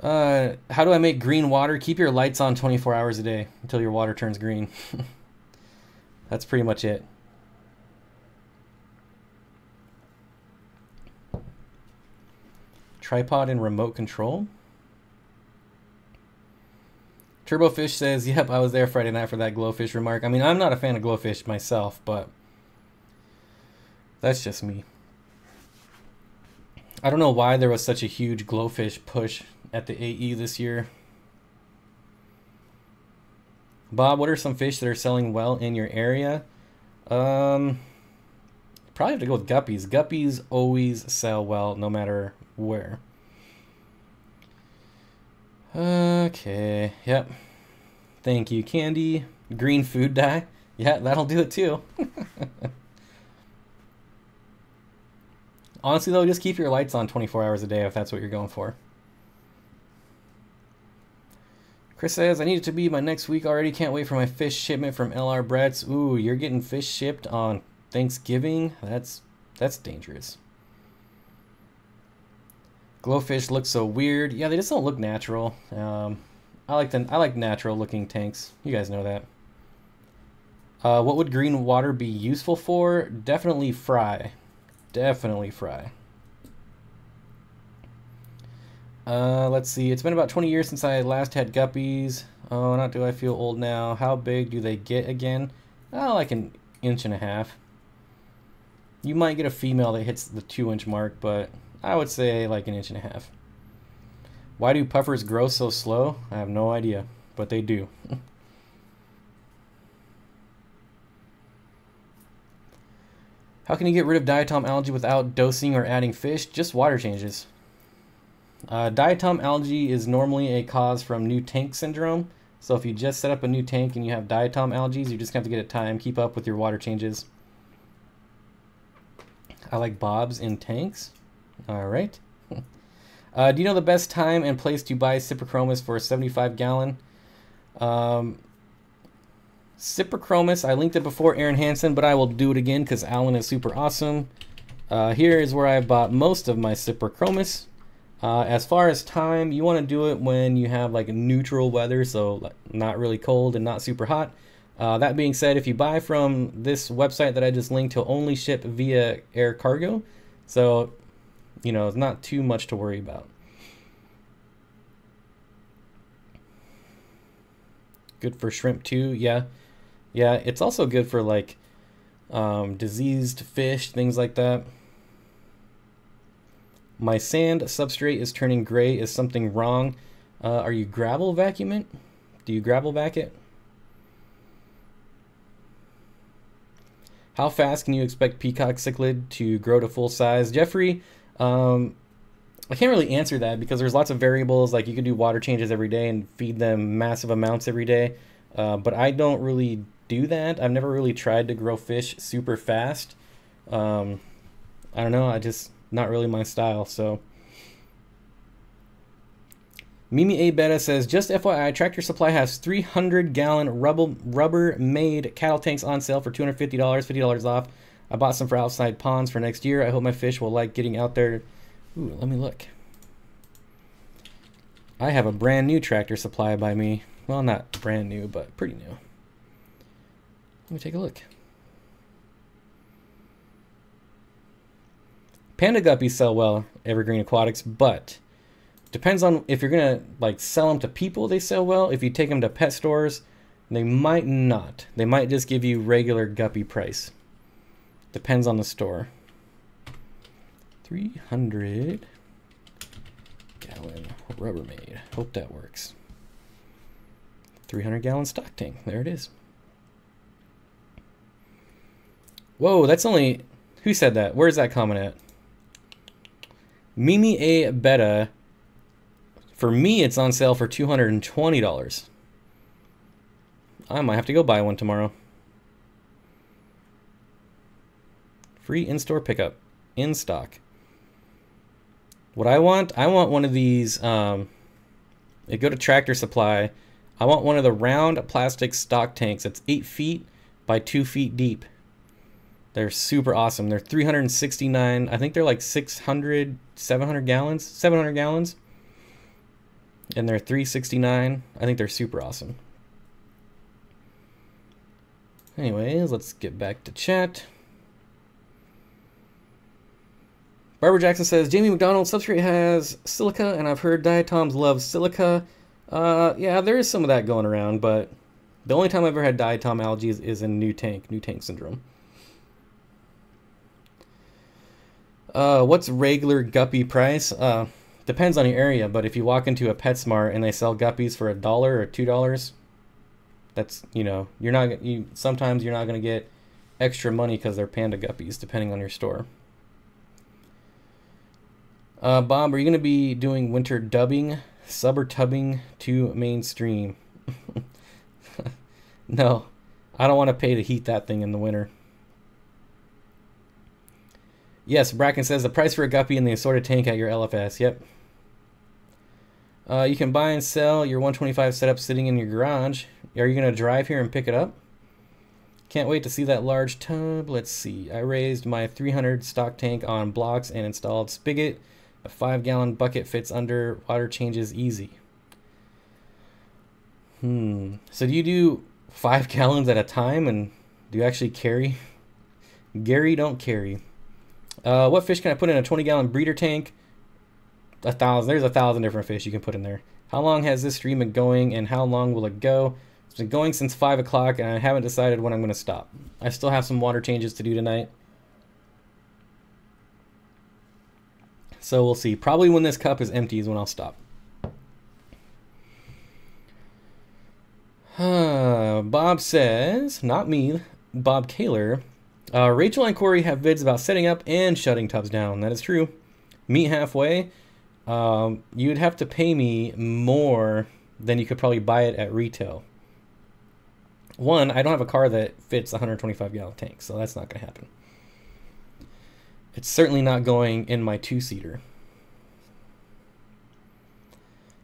How do I make green water? Keep your lights on 24 hours a day until your water turns green. That's pretty much it. Tripod and remote control. Turbofish says, yep, I was there Friday night for that glowfish remark. I mean, I'm not a fan of glowfish myself, but that's just me. I don't know why there was such a huge glowfish push at the AE this year. Bob, what are some fish that are selling well in your area? Probably have to go with guppies. Guppies always sell well no matter where. Okay, yep. Thank you, Candy. Green food dye. Yeah, that'll do it too. Honestly though, just keep your lights on 24 hours a day if that's what you're going for. Chris says, I need it to be my next week already. Can't wait for my fish shipment from LR Brett's. Ooh, you're getting fish shipped on Thanksgiving? That's dangerous. Glowfish look so weird. Yeah, they just don't look natural. I like natural looking tanks. You guys know that. What would green water be useful for? Definitely fry. Definitely fry. Let's see. It's been about 20 years since I last had guppies. Oh, not do I feel old now. How big do they get again? Oh, like an 1.5 inches. You might get a female that hits the 2-inch mark, but I would say like an 1.5 inches. Why do puffers grow so slow? I have no idea, but they do. How can you get rid of diatom algae without dosing or adding fish? Just water changes. Diatom algae is normally a cause from new tank syndrome. So if you just set up a new tank and you have diatom algae, you just have to get it timed. Keep up with your water changes. I like bobs in tanks. All right. Do you know the best time and place to buy Cyprichromis for a 75 gallon? Cyprichromis, I linked it before, Aaron Hansen, but I will do it again because Alan is super awesome. Here is where I bought most of my Cyprichromis. As far as time, you want to do it when you have like neutral weather, so not really cold and not super hot. That being said, if you buy from this website that I just linked, he'll only ship via air cargo. So, you know, it's not too much to worry about. Good for shrimp too, yeah. Yeah, it's also good for like diseased fish, things like that. My sand substrate is turning gray. Is something wrong? Are you gravel vacuuming? Do you gravel vac it? How fast can you expect peacock cichlid to grow to full size? Jeffrey, I can't really answer that because there's lots of variables. Like you can do water changes every day and feed them massive amounts every day. But I don't really do that. I've never really tried to grow fish super fast. I don't know. Not really my style. So Mimi A Beta says, just FYI, Tractor Supply has 300-gallon rubber-made cattle tanks on sale for $250, $50 off. I bought some for outside ponds for next year. I hope my fish will like getting out there. Ooh, let me look. I have a brand new Tractor Supply by me. Well, not brand new, but pretty new. Let me take a look. Panda guppies sell well, Evergreen Aquatics, but depends on if you're gonna like sell them to people, they sell well. If you take them to pet stores, they might not. They might just give you regular guppy price. Depends on the store. 300-gallon Rubbermaid. Hope that works. 300-gallon stock tank. There it is. Whoa, that's only... Who said that? Where's that comment at? Mimi A Beta. For me, it's on sale for $220. I might have to go buy one tomorrow. Free in-store pickup. In stock. What I want one of these, go to Tractor Supply. I want one of the round plastic stock tanks that's 8 feet by 2 feet deep. They're super awesome. They're 369, I think they're like 700 gallons. And they're 369. I think they're super awesome. Anyways, let's get back to chat. Barbara Jackson says, Jamie McDonald, substrate has silica, and I've heard diatoms love silica. Yeah, there is some of that going around, but the only time I've ever had diatom algae is in new tank syndrome. What's regular guppy price? Depends on your area, but if you walk into a PetSmart and they sell guppies for $1 or $2, that's, you know, sometimes you're not going to get extra money because they're panda guppies, depending on your store. Bob, are you going to be doing winter dubbing, sub or tubbing to mainstream? No, I don't want to pay to heat that thing in the winter. Yes, Bracken says the price for a guppy in the assorted tank at your LFS. Yep. You can buy and sell your 125 setup sitting in your garage. Are you going to drive here and pick it up? Can't wait to see that large tub. Let's see. I raised my 300 stock tank on blocks and installed spigot. A 5-gallon bucket fits under. Water changes easy. So do you do 5 gallons at a time, and do you actually carry? Gary, don't carry. What fish can I put in a 20-gallon breeder tank? 1,000. There's 1,000 different fish you can put in there. How long has this stream been going, and how long will it go? It's been going since 5 o'clock, and I haven't decided when I'm going to stop. I still have some water changes to do tonight. So we'll see. Probably when this cup is empty is when I'll stop. Bob says, not me, Bob Kaler. Rachel and Corey have vids about setting up and shutting tubs down. That is true. Meet halfway. You'd have to pay me more than you could probably buy it at retail. One, I don't have a car that fits a 125-gallon tank, so that's not going to happen. It's certainly not going in my 2-seater.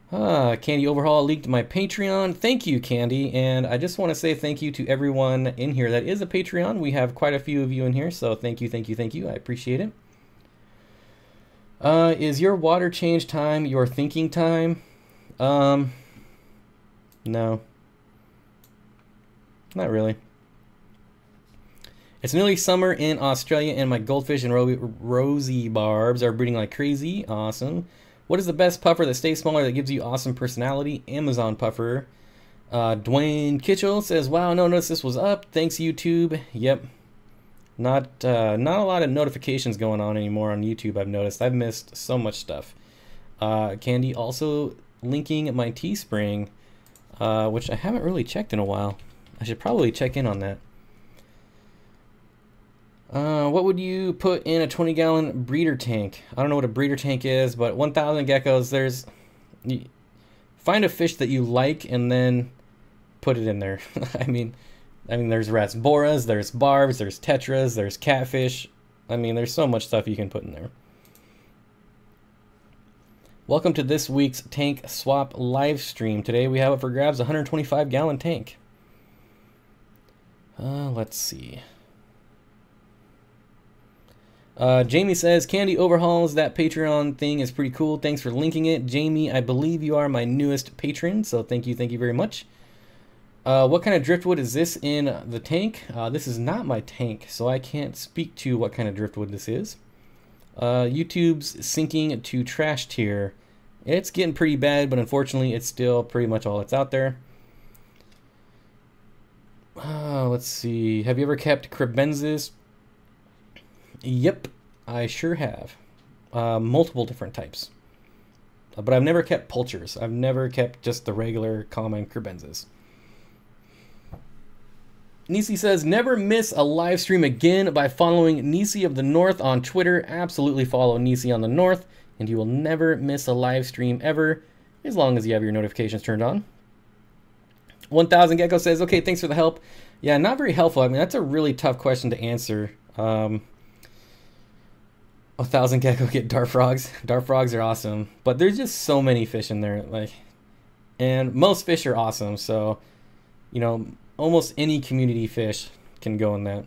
Candy Overhaul leaked my Patreon. Thank you, Candy. And I just want to say thank you to everyone in here that is a Patreon. We have quite a few of you in here, so thank you, thank you, thank you. I appreciate it. Is your water change time your thinking time? No. Not really. It's nearly summer in Australia, and my goldfish and rosy barbs are breeding like crazy. Awesome. What is the best puffer that stays smaller that gives you awesome personality? Amazon puffer. Dwayne Kitchell says, "Wow, no notice this was up. Thanks, YouTube." Yep. Not a lot of notifications going on anymore on YouTube. I've noticed. I've missed so much stuff. Candy also linking my Teespring, which I haven't really checked in a while. I should probably check in on that. What would you put in a 20-gallon breeder tank? I don't know what a breeder tank is, but 1,000 geckos. Find a fish that you like and then put it in there. I mean, there's rasboras, there's barbs, there's tetras, there's catfish. I mean, there's so much stuff you can put in there. Welcome to this week's tank swap live stream. Today we have up for grabs a 125-gallon tank. Let's see. Jamie says, Candy overhauls that Patreon thing is pretty cool. Thanks for linking it. Jamie, I believe you are my newest patron, so thank you very much. What kind of driftwood is this in the tank? This is not my tank, so I can't speak to what kind of driftwood this is. YouTube's sinking to trash tier. It's getting pretty bad, but unfortunately it's still pretty much all that's out there. Let's see. Have you ever kept crebensis? Yep, I sure have. Multiple different types. But I've never kept pulchers. I've never kept just the regular common crebensis. Nisi says, never miss a live stream again by following Nisi of the North on Twitter. Absolutely follow Nisi on the North, and you will never miss a live stream ever, as long as you have your notifications turned on. 1000 Gecko says, okay, thanks for the help. Yeah, not very helpful. I mean, that's a really tough question to answer. 1000 Gecko get dart frogs. Dart frogs are awesome, but there's just so many fish in there, and most fish are awesome. So, you know, almost any community fish can go in that.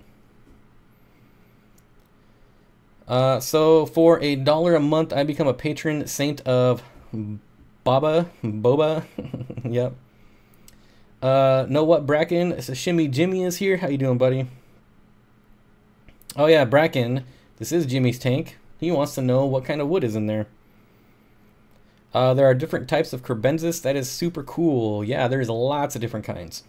So for $1 a month, I become a patron saint of Boba. Yep. Know what, Bracken? It's a Shimmy Jimmy is here. How you doing, buddy? Oh yeah, Bracken. This is Jimmy's tank. He wants to know what kind of wood is in there. There are different types of crebensis. That is super cool. Yeah, there's lots of different kinds.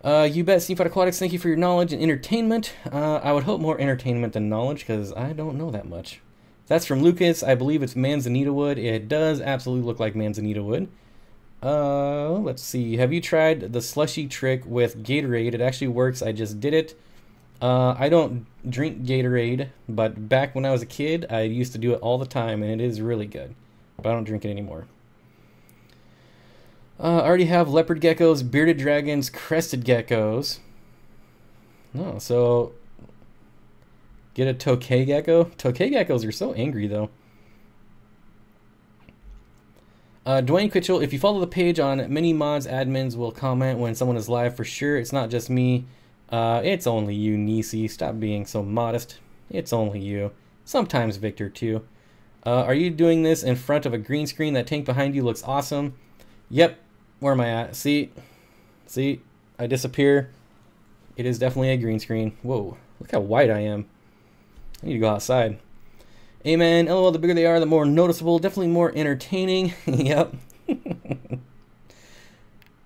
You bet, Steenfott Aquatics. Thank you for your knowledge and entertainment. I would hope more entertainment than knowledge, because I don't know that much. That's from Lucas. I believe it's manzanita wood. It does absolutely look like manzanita wood. Let's see. Have you tried the slushy trick with Gatorade? It actually works. I just did it. I don't drink Gatorade, but back when I was a kid, I used to do it all the time, and it is really good. But I don't drink it anymore. I already have leopard geckos, bearded dragons, crested geckos. No, so get a tokay gecko. Tokay geckos are so angry, though. Dwayne Kitchell, if you follow the page on many mods, admins will comment when someone is live for sure. It's not just me. It's only you, Nisi. Stop being so modest. It's only you. Sometimes Victor, too. Are you doing this in front of a green screen? That tank behind you looks awesome. Yep. Where am I at? See, I disappear. It is definitely a green screen. Whoa, look how white I am. I need to go outside. Amen. LOL, the bigger they are, the more noticeable. Definitely more entertaining. Yep.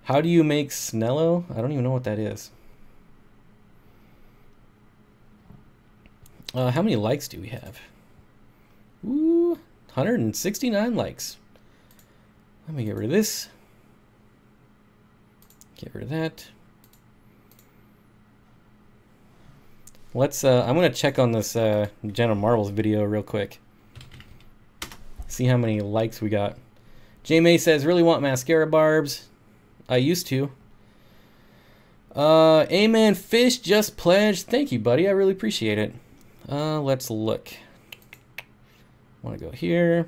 How do you make Snello? I don't even know what that is. How many likes do we have? Ooh, 169 likes. Let me get rid of this. Get rid of that. Let's, I'm going to check on this Jenna Marbles video real quick. See how many likes we got. J May says, really want mascara barbs. I used to. Amen Fish just pledged. Thank you, buddy. I really appreciate it. Let's look. I want to go here.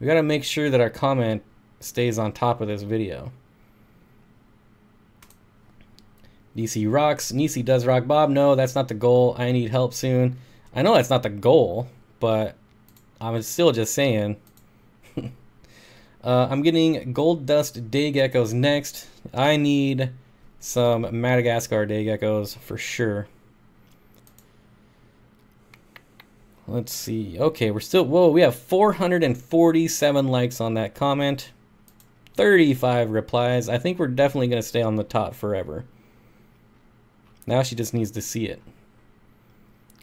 We got to make sure that our comment stays on top of this video. DC rocks. Nisi does rock. Bob, no, that's not the goal. I need help soon. I know that's not the goal, but I'm still just saying. I'm getting gold dust day geckos next. I need some Madagascar day geckos for sure. Let's see. Okay, we're still... Whoa, we have 447 likes on that comment. 35 replies. I think we're definitely going to stay on the top forever. Now she just needs to see it.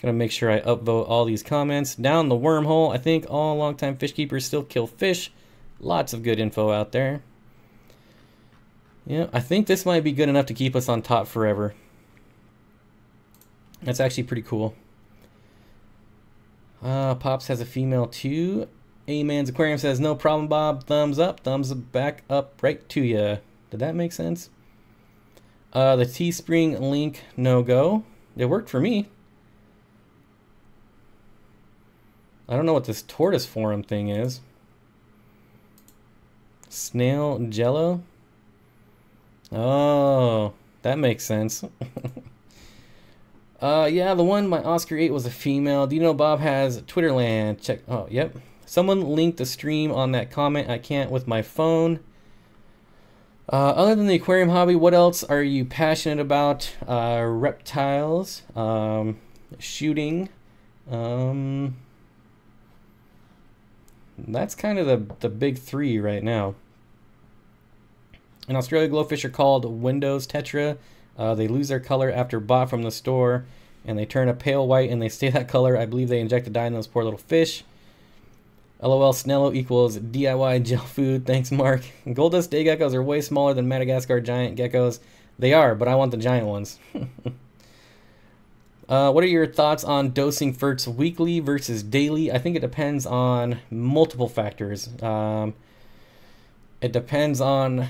Gonna make sure I upvote all these comments. Down the wormhole. I think all longtime fish keepers still kill fish. Lots of good info out there. Yeah, I think this might be good enough to keep us on top forever. That's actually pretty cool. Pops has a female too. A-Man's Aquarium says, no problem, Bob. Thumbs up. Thumbs back up right to you. Did that make sense? The Teespring link, no go. It worked for me. I don't know what this tortoise forum thing is. Snail jello? Oh, that makes sense. Yeah, the one my Oscar 8 was a female. Do you know Bob has Twitterland? Check. Oh, yep. Someone linked the stream on that comment. I can't with my phone. Other than the aquarium hobby, what else are you passionate about? Reptiles, shooting. That's kind of the big three right now. In Australia, glowfish are called Windows Tetra. They lose their color after bought from the store, and they turn a pale white, and they stay that color. I believe they inject a dye in those poor little fish. LOL, Snello equals DIY gel food. Thanks, Mark. Gold dust day geckos are way smaller than Madagascar giant geckos. They are, but I want the giant ones. What are your thoughts on dosing ferts weekly versus daily? I think it depends on multiple factors. It depends on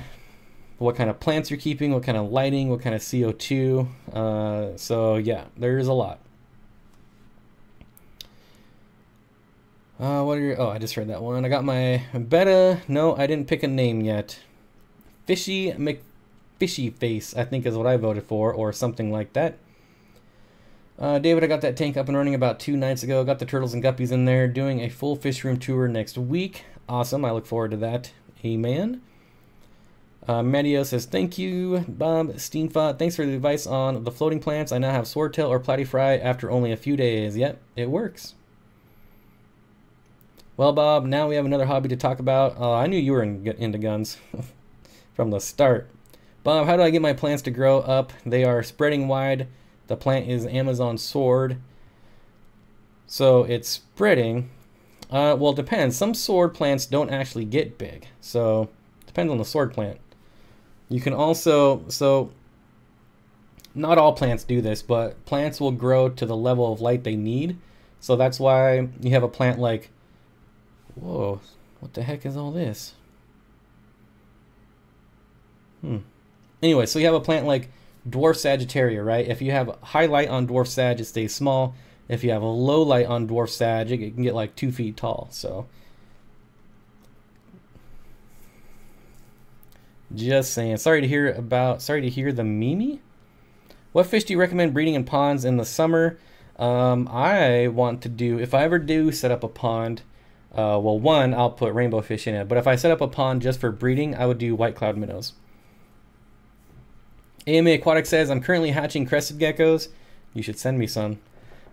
what kind of plants you're keeping, what kind of lighting, what kind of CO2. So yeah, there's a lot. What are your... Oh, I just read that one. I got my beta. No, I didn't pick a name yet. Fishy McFishy Face, I think is what I voted for, or something like that. David, I got that tank up and running about 2 nights ago. Got the turtles and guppies in there. Doing a full fish room tour next week. Awesome. I look forward to that. Amen. Matteo says, thank you, Bob. Steenfott, thanks for the advice on the floating plants. I now have swordtail or platyfry after only a few days. Yep, it works. Well, Bob, now we have another hobby to talk about. I knew you were into guns from the start. Bob, how do I get my plants to grow up? They are spreading wide. The plant is Amazon sword. So it's spreading. Well, it depends. Some sword plants don't actually get big. So it depends on the sword plant. You can also, so not all plants do this, but plants will grow to the level of light they need. So that's why you have a plant like, whoa, what the heck is all this? Anyway, so you have a plant like dwarf Sagittaria, right? If you have high light on dwarf Sag, it stays small. If you have a low light on dwarf Sag, it can get like 2 feet tall. So just saying. Sorry to hear the Mimi. What fish do you recommend breeding in ponds in the summer? I want to do, if I ever do set up a pond, well, one, I'll put rainbow fish in it. But if I set up a pond just for breeding, I would do white cloud minnows. AMA Aquatics says, I'm currently hatching crested geckos. You should send me some.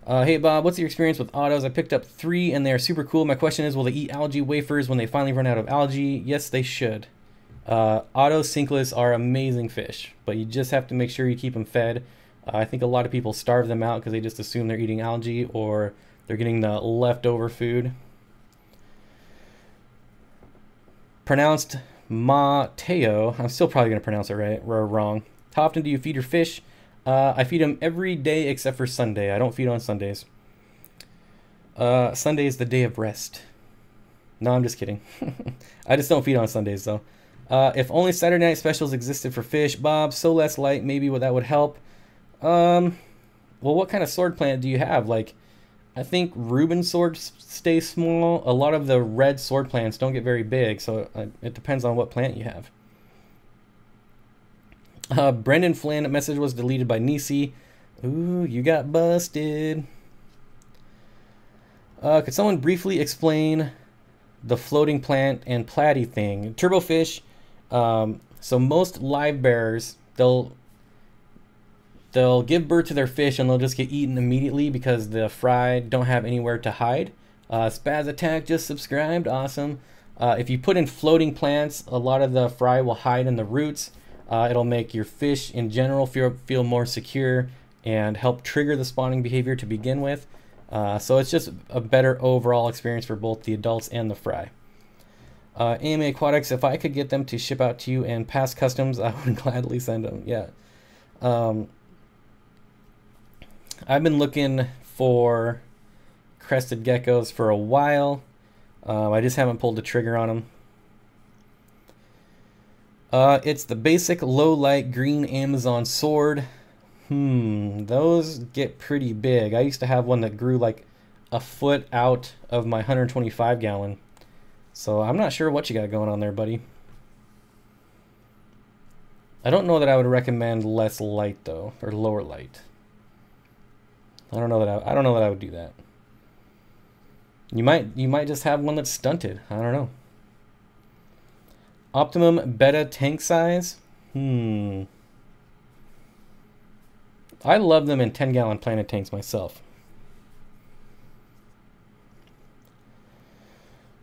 Hey Bob, what's your experience with autos? I picked up 3 and they're super cool. My question is, will they eat algae wafers when they finally run out of algae? Yes, they should. Auto sinkless are amazing fish, but you just have to make sure you keep them fed. I think a lot of people starve them out because they just assume they're eating algae or they're getting the leftover food. Pronounced Mateo. I'm still probably going to pronounce it right or wrong. How often do you feed your fish? I feed them every day except for Sunday. I don't feed on Sundays. Sunday is the day of rest. No, I'm just kidding. I just don't feed on Sundays, though. If only Saturday night specials existed for fish, Bob, so less light, maybe that would help. Well, what kind of sword plant do you have? Like, I think Reuben swords stay small. A lot of the red sword plants don't get very big, so it depends on what plant you have. Brendan Flynn message was deleted by Nisi. Ooh, you got busted. Could someone briefly explain the floating plant and platy thing? Turbofish. So most live bearers, they'll give birth to their fish and they'll just get eaten immediately because the fry don't have anywhere to hide. Spaz Attack just subscribed. Awesome. If you put in floating plants, a lot of the fry will hide in the roots. It'll make your fish in general feel more secure and help trigger the spawning behavior to begin with. So it's just a better overall experience for both the adults and the fry. AMA Aquatics, if I could get them to ship out to you and pass customs, I would gladly send them. Yeah. I've been looking for crested geckos for a while. I just haven't pulled the trigger on them. It's the basic low light green Amazon sword. Those get pretty big. I used to have one that grew like a foot out of my 125 gallon. So I'm not sure what you got going on there, buddy. I don't know that I would recommend less light though, or lower light. I don't know that I would do that. You might just have one that's stunted. I don't know. Optimum beta tank size. I love them in 10-gallon planted tanks myself.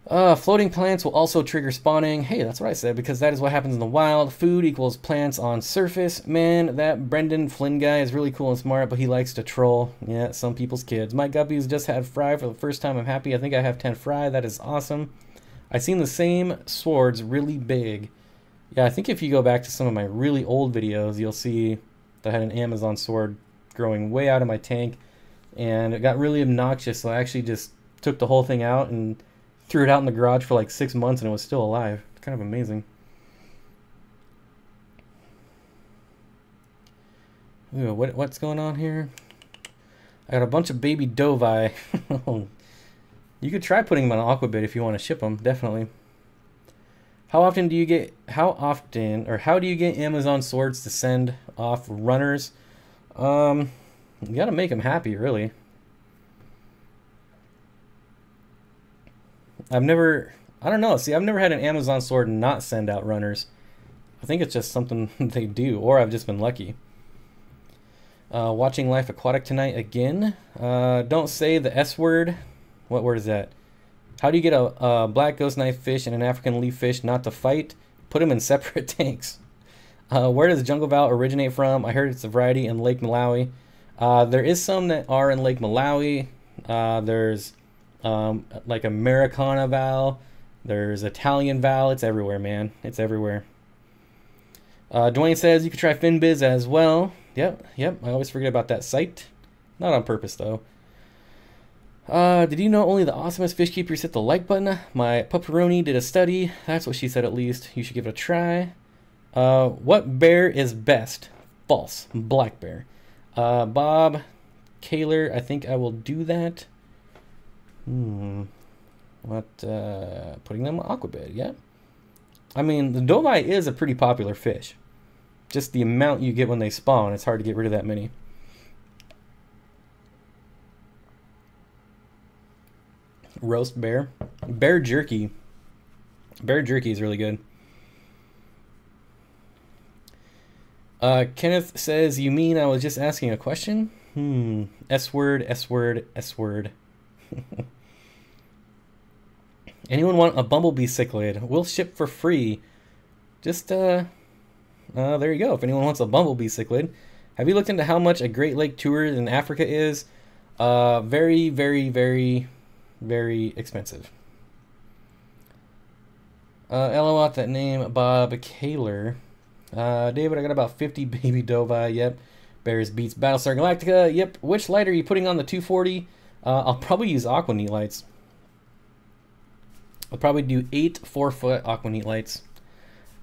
Floating plants will also trigger spawning. Hey, that's what I said, because that is what happens in the wild. Food equals plants on surface. Man, that Brendan Flynn guy is really cool and smart, but he likes to troll. Yeah, some people's kids. My guppies just had fry for the first time. I'm happy. I think I have 10 fry. That is awesome. I've seen the same swords really big. Yeah, I think if you go back to some of my really old videos, you'll see that I had an Amazon sword growing way out of my tank, and it got really obnoxious, so I actually just took the whole thing out and threw it out in the garage for like 6 months, and it was still alive. It's kind of amazing. Ooh, what's going on here? I got a bunch of baby dovi. You could try putting them on Aquabit if you want to ship them, definitely. How do you get Amazon swords to send off runners? You gotta make them happy, really. I don't know. See, I've never had an Amazon sword not send out runners. I think it's just something they do, or I've just been lucky. Watching Life Aquatic tonight again. Don't say the S word. What word is that? How do you get a black ghost knife fish and an African leaf fish not to fight? Put them in separate tanks. Where does Jungle Val originate from? I heard it's a variety in Lake Malawi. There is some that are in Lake Malawi. There's like Americana Val. There's Italian Val. It's everywhere, man. It's everywhere. Dwayne says you could try FinBiz as well. Yep. I always forget about that site. Not on purpose, though. Did you know only the awesomest fish keepers hit the like button? My pepperoni did a study. That's what she said, at least. You should give it a try. What bear is best? False. Black bear. Bob Kaler, I think I will do that. Putting them on Aquabit, yeah. I mean, the dovi is a pretty popular fish. Just the amount you get when they spawn, it's hard to get rid of that many. Roast bear. Bear jerky. Bear jerky is really good. Kenneth says, you mean I was just asking a question? S word, S word, S word. Anyone want a bumblebee cichlid? We'll ship for free. Just, there you go. If anyone wants a bumblebee cichlid. Have you looked into how much a Great Lake tour in Africa is? Very, very, very, very expensive. LOL at that name, Bob Kaler. David, I got about 50 baby dovi. Yep. Bears beats Battlestar Galactica. Yep. Which light are you putting on the 240? I'll probably use Aqua Neat lights. I'll probably do 8 4-foot Aqua Neat lights.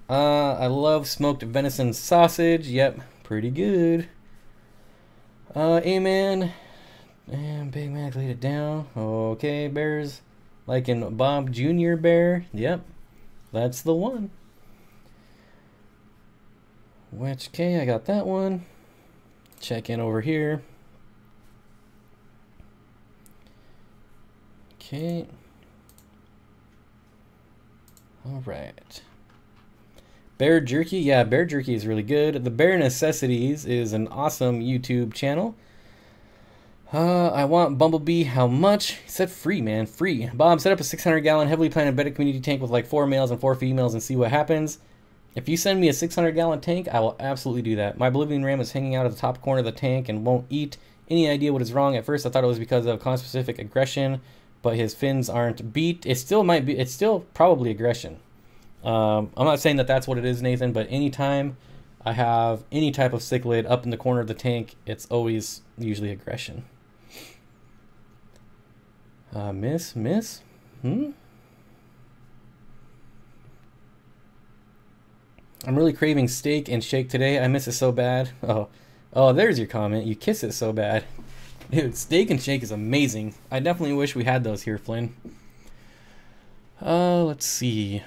I love smoked venison sausage. Yep. Pretty good. Amen. And Big Mac laid it down. Okay, bears. Like in Bob Jr. Bear. Yep. That's the one. Which, okay, I got that one. Check in over here. Okay. All right. Bear Jerky. Yeah, Bear Jerky is really good. The Bear Necessities is an awesome YouTube channel. I want Bumblebee. How much? He said free, man. Free. Bob, set up a 600-gallon heavily planted bedded community tank with like 4 males and 4 females and see what happens. If you send me a 600-gallon tank, I will absolutely do that. My Bolivian ram is hanging out at the top corner of the tank and won't eat. Any idea what is wrong? At first, I thought it was because of conspecific aggression, but his fins aren't beat. It still might be. It's still probably aggression. I'm not saying that that's what it is, Nathan, but anytime I have any type of cichlid up in the corner of the tank, it's always usually aggression. Miss? I'm really craving steak and shake today. I miss it so bad. Oh, there's your comment. You kiss it so bad. Dude, steak and shake is amazing. I definitely wish we had those here, Flynn. Let's see.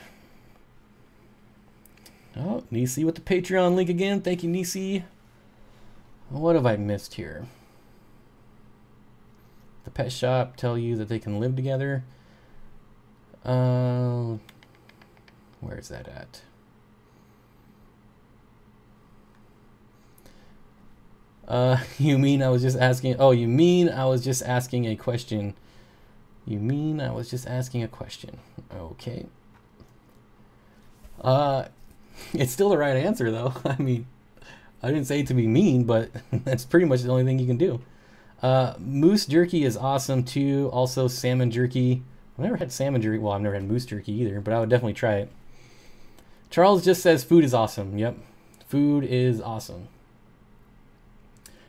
Oh, Nisi with the Patreon link again. Thank you, Nisi. What have I missed here? The pet shop tell you that they can live together. Where is that at? You mean I was just asking? Oh, you mean I was just asking a question? You mean I was just asking a question? Okay. It's still the right answer, though. I mean, I didn't say it to be mean, but that's pretty much the only thing you can do. Moose jerky is awesome, too. Also, salmon jerky. I've never had salmon jerky. Well, I've never had moose jerky either, but I would definitely try it. Charles just says food is awesome. Yep. Food is awesome.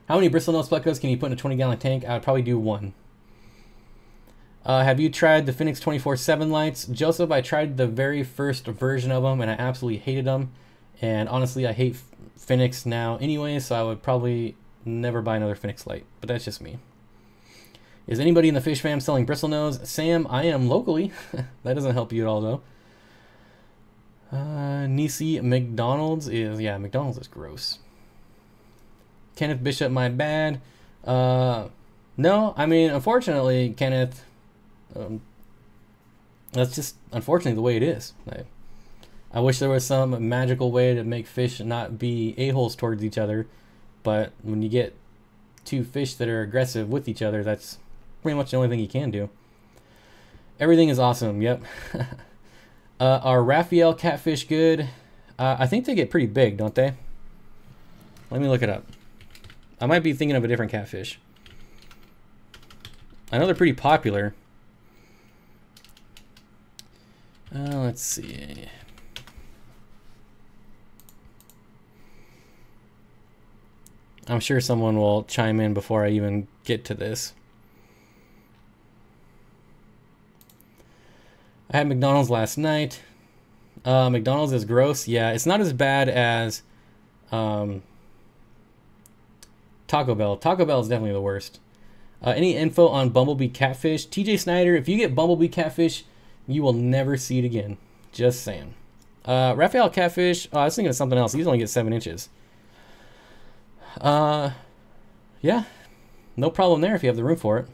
How many bristlenose plecos can you put in a 20-gallon tank? I would probably do 1. Have you tried the Phoenix 24/7 lights? Joseph, I tried the very first version of them, and I absolutely hated them. And honestly, I hate Phoenix now anyway, so I would probably never buy another Phoenix light. But that's just me. Is anybody in the fish fam selling bristlenose? Sam, I am locally. That doesn't help you at all, though. Nisi, McDonald's is... Yeah, McDonald's is gross. Kenneth Bishop, my bad. No, I mean, unfortunately, Kenneth, that's just unfortunately the way it is. I wish there was some magical way to make fish not be a-holes towards each other, but when you get 2 fish that are aggressive with each other, that's pretty much the only thing you can do. Everything is awesome, yep. Are Raphael catfish good? I think they get pretty big, don't they? Let me look it up. I might be thinking of a different catfish. I know they're pretty popular. Let's see. I'm sure someone will chime in before I even get to this. I had McDonald's last night. McDonald's is gross. Yeah, it's not as bad as Taco Bell. Taco Bell is definitely the worst. Any info on Bumblebee catfish? TJ Snyder, if you get Bumblebee catfish, you will never see it again. Just saying. Raphael catfish, I was thinking of something else. These only get 7 inches. Yeah, no problem there if you have the room for it.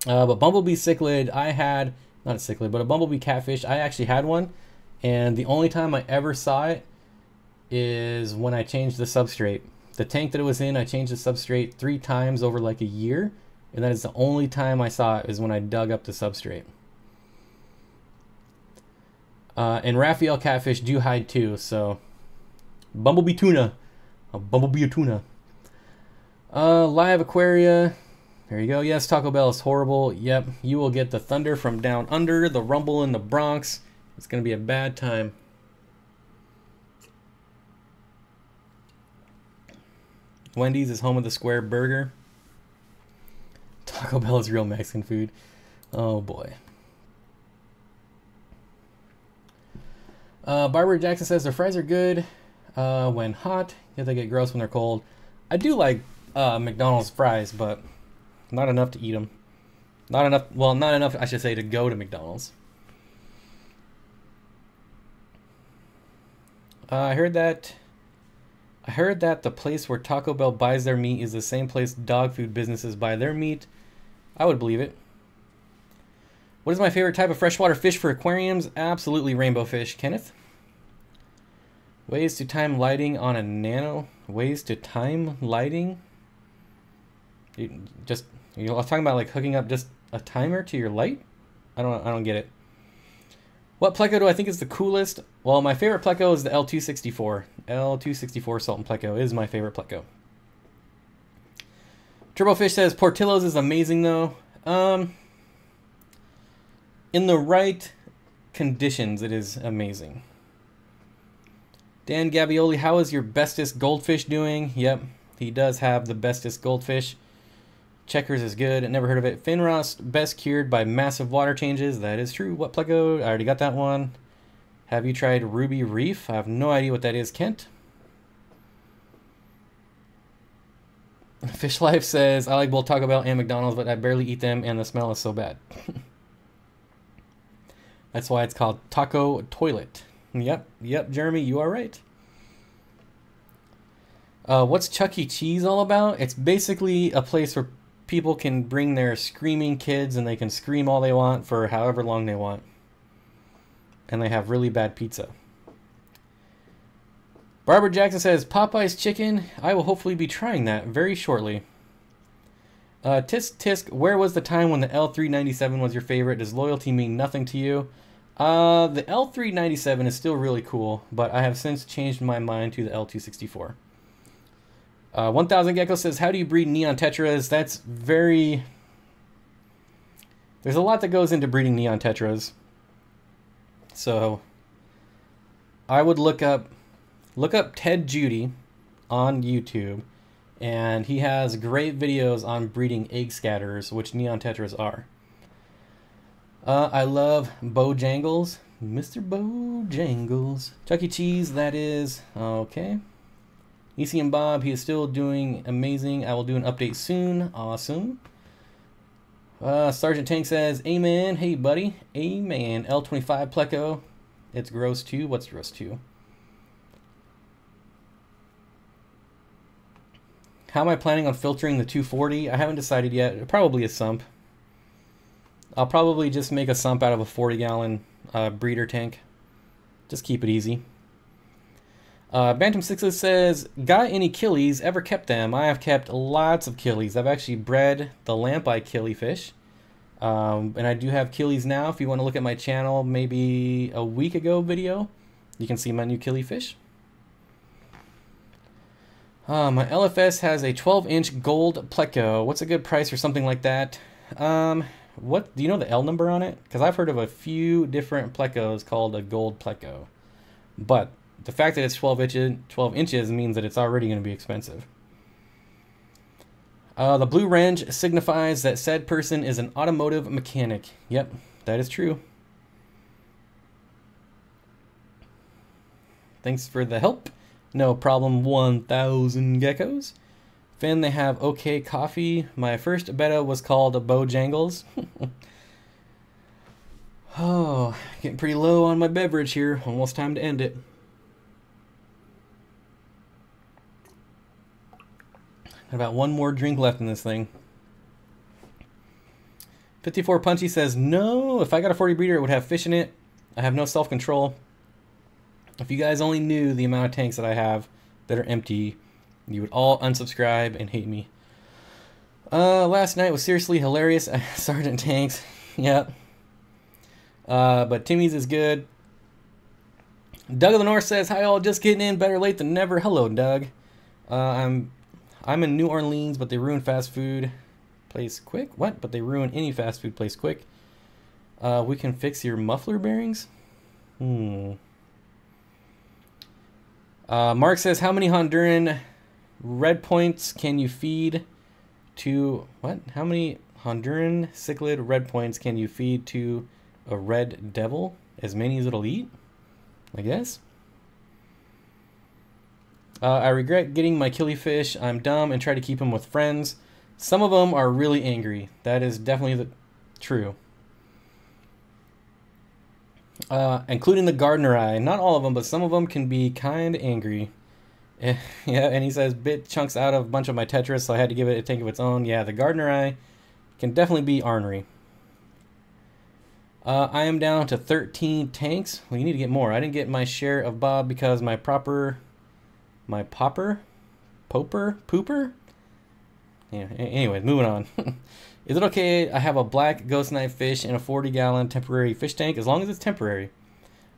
But Bumblebee cichlid, I had, not a cichlid, but a Bumblebee catfish. I actually had one, and the only time I ever saw it is when I changed the substrate. The tank that it was in, I changed the substrate 3 times over like a year, and that is the only time I saw it is when I dug up the substrate. And Raphael catfish do hide too, so Bumblebee tuna. A Bumblebee tuna. Live Aquaria. There you go. Yes, Taco Bell is horrible. Yep, you will get the thunder from down under, the rumble in the Bronx. It's going to be a bad time. Wendy's is home of the square burger. Taco Bell is real Mexican food. Oh boy. Barbara Jackson says their fries are good when hot, yet they get gross when they're cold. I do like McDonald's fries, but not enough to eat them. Not enough, well, not enough, I should say, to go to McDonald's. I heard that the place where Taco Bell buys their meat is the same place dog food businesses buy their meat. I would believe it. What is my favorite type of freshwater fish for aquariums? Absolutely rainbow fish, Kenneth. Ways to time lighting on a nano. Ways to time lighting? You're talking about like hooking up just a timer to your light? I don't get it. What pleco do I think is the coolest? Well, my favorite pleco is the L264. L264 Salt and Pleco is my favorite pleco. Turbofish says Portillo's is amazing though. In the right conditions, it is amazing. Dan Gavioli, how is your bestest goldfish doing? Yep, he does have the bestest goldfish. Checkers is good. Never heard of it. Fin rust best cured by massive water changes. That is true. What pleco? I already got that one. Have you tried Ruby Reef? I have no idea what that is, Kent. Fish Life says, I like both Taco Bell and McDonald's, but I barely eat them and the smell is so bad. That's why it's called Taco Toilet. Yep, Jeremy, you are right. What's Chuck E. Cheese all about? It's basically a place where people can bring their screaming kids and they can scream all they want for however long they want. And they have really bad pizza. Barbara Jackson says, Popeye's chicken. I will hopefully be trying that very shortly. Tisk, where was the time when the L397 was your favorite? Does loyalty mean nothing to you? The L397 is still really cool, but I have since changed my mind to the L264. 1000 Gecko says, how do you breed neon tetras? That's very... There's a lot that goes into breeding neon tetras. So, I would look up Ted Judy on YouTube, and he has great videos on breeding egg scatterers, which neon tetras are. I love Bojangles. Mr. Bojangles. Chuck E. Cheese, that is... Okay. EC and Bob, he is still doing amazing. I will do an update soon. Awesome. Sergeant Tank says, amen. Hey, buddy. Amen. L25 Pleco. It's gross too. What's gross too? How am I planning on filtering the 240? I haven't decided yet. Probably a sump. I'll probably just make a sump out of a 40-gallon breeder tank. Just keep it easy. Bantam Sixes says, got any killies? Ever kept them? I have kept lots of killies. I've actually bred the lamp-eye killifish. And I do have killies now. If you want to look at my channel, maybe a week ago video, you can see my new killifish. My LFS has a 12-inch gold pleco. What's a good price for something like that? What do you know the L number on it? Because I've heard of a few different plecos called a gold pleco. But the fact that it's 12 inches means that it's already going to be expensive. The blue wrench signifies that said person is an automotive mechanic. Yep, that is true. Thanks for the help. No problem, 1000 geckos. Finn, they have okay coffee. My first beta was called Bojangles. Oh, getting pretty low on my beverage here. Almost time to end it. About one more drink left in this thing. 54 Punchy says, no, if I got a 40 breeder, it would have fish in it. I have no self-control. If you guys only knew the amount of tanks that I have that are empty, you would all unsubscribe and hate me. Last night was seriously hilarious. Sergeant Tanks. Yep. But Timmy's is good. Doug of the North says, hi all, just getting in, better late than never. Hello, Doug. I'm in New Orleans, but they ruin fast food place quick. What? But they ruin any fast food place quick. We can fix your muffler bearings? Mark says, how many Honduran red points can you feed to... What? How many Honduran cichlid red points can you feed to a red devil? As many as it'll eat? I guess. I regret getting my killifish. I'm dumb and try to keep them with friends. Some of them are really angry. That is definitely true. Including the gardener eye. Not all of them, but some of them can be kind angry. Yeah, and he says, bit chunks out of a bunch of my Tetris, so I had to give it a tank of its own. Yeah, the gardener eye can definitely be ornery. I am down to 13 tanks. Well, you need to get more. I didn't get my share of Bob because my pooper? Yeah, anyways, moving on. Is it okay I have a black ghost knife fish in a 40-gallon temporary fish tank as long as it's temporary?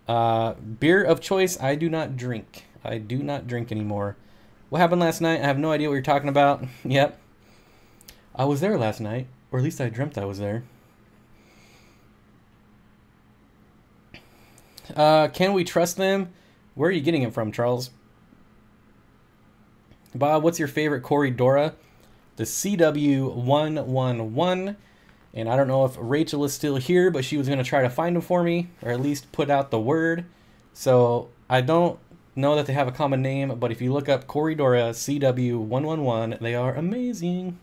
Beer of choice, I do not drink. I do not drink anymore. What happened last night? I have no idea what you're talking about. Yep. I was there last night, or at least I dreamt I was there. Can we trust them? Where are you getting it from, Charles? Bob, what's your favorite Corridora? The CW111. And I don't know if Rachel is still here, but she was going to try to find them for me, or at least put out the word. So I don't know that they have a common name, but if you look up Corridora CW111, they are amazing.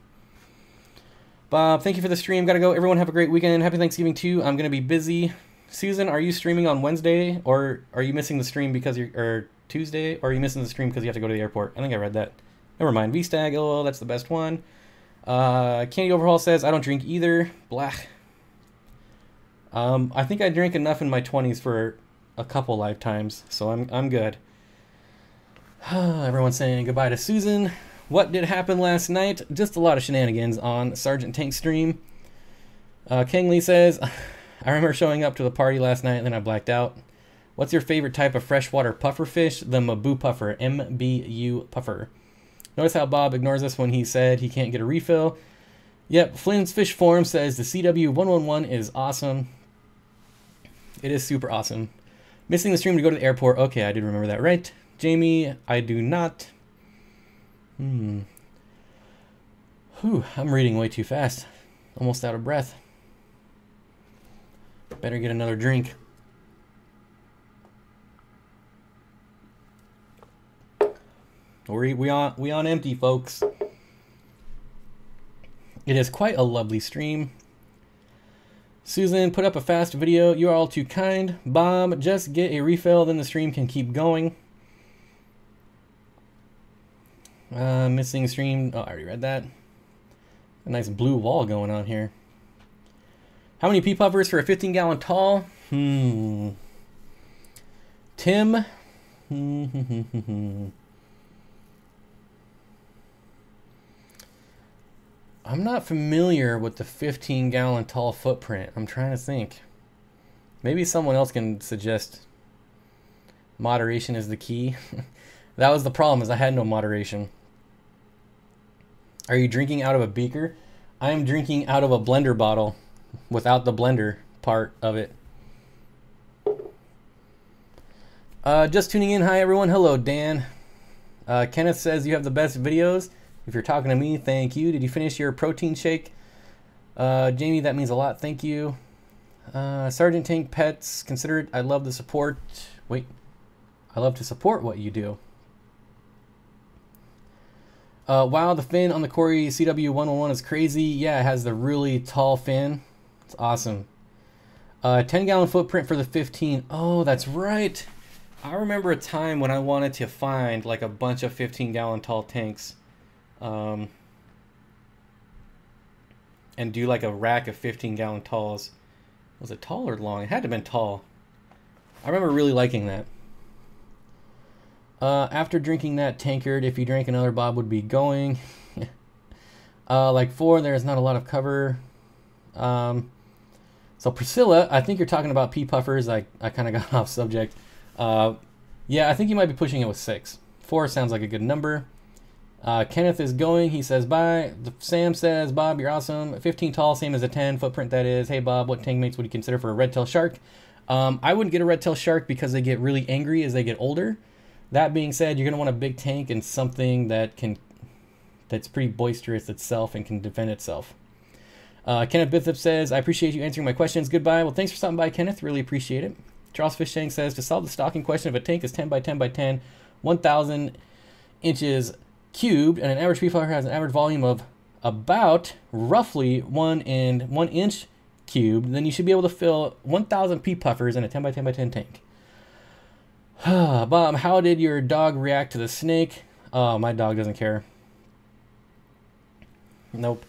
Bob, thank you for the stream. Gotta go. Everyone have a great weekend. Happy Thanksgiving too. I'm going to be busy. Susan, are you streaming on Wednesday, or are you missing the stream because you're, or Tuesday, or are you missing the stream because you have to go to the airport? I think I read that. Never mind. V-Stag, LOL, that's the best one. Candy Overhaul says, I don't drink either. Blah. I think I drank enough in my 20s for a couple lifetimes, so I'm good. Everyone's saying goodbye to Susan. What did happen last night? Just a lot of shenanigans on Sergeant Tank's stream. King Lee says, I remember showing up to the party last night and then I blacked out. What's your favorite type of freshwater puffer fish? The Mabu puffer. MBU puffer. Notice how Bob ignores us when he said he can't get a refill. Yep, Flynn's Fish Forum says the CW111 is awesome. It is super awesome. Missing the stream to go to the airport. Okay, I did remember that, right? Jamie, I do not. Whew, I'm reading way too fast. Almost out of breath. Better get another drink. We on empty, folks. It is quite a lovely stream. Susan, put up a fast video. You are all too kind. Bob, just get a refill, then the stream can keep going. Missing stream. Oh, I already read that. A nice blue wall going on here. How many pea puffers for a 15-gallon tall? Tim. I'm not familiar with the 15-gallon tall footprint. I'm trying to think. Maybe someone else can suggest moderation is the key. That was the problem, is I had no moderation. Are you drinking out of a beaker? I am drinking out of a blender bottle without the blender part of it. Just tuning in. Hi, everyone. Hello, Dan. Kenneth says you have the best videos. If you're talking to me, thank you. Did you finish your protein shake? Jamie, that means a lot. Thank you. Sergeant Tank Pets, consider it. I love the support. Wait. I love to support what you do. Wow, the fin on the Corey CW101 is crazy. Yeah, it has the really tall fin. It's awesome. 10-gallon footprint for the 15. Oh, that's right. I remember a time when I wanted to find like a bunch of 15-gallon tall tanks. And do like a rack of 15-gallon talls. Was it tall or long? It had to have been tall. I remember really liking that. After drinking that tankard, if you drank another, Bob would be going. Like 4, there's not a lot of cover. So Priscilla, I think you're talking about pea puffers. I kind of got off subject. Yeah, I think you might be pushing it with 6. 4 sounds like a good number. Kenneth is going. He says bye. Sam says, Bob, you're awesome. 15 tall, same as a 10 footprint, that is. Hey, Bob, what tank mates would you consider for a red-tailed shark? I wouldn't get a red-tailed shark because they get really angry as they get older. That being said, you're going to want a big tank and something that's pretty boisterous itself and can defend itself. Kenneth Bithop says, I appreciate you answering my questions. Goodbye. Well, thanks for stopping by, Kenneth. Really appreciate it. Charles Fishtank says, to solve the stocking question, if a tank is 10 by 10 by 10, 1,000 inches cubed, and an average pea puffer has an average volume of about roughly 1 inch cubed, then you should be able to fill 1,000 pea puffers in a 10 by 10 by 10 tank. Bob, how did your dog react to the snake? Oh, my dog doesn't care. Nope.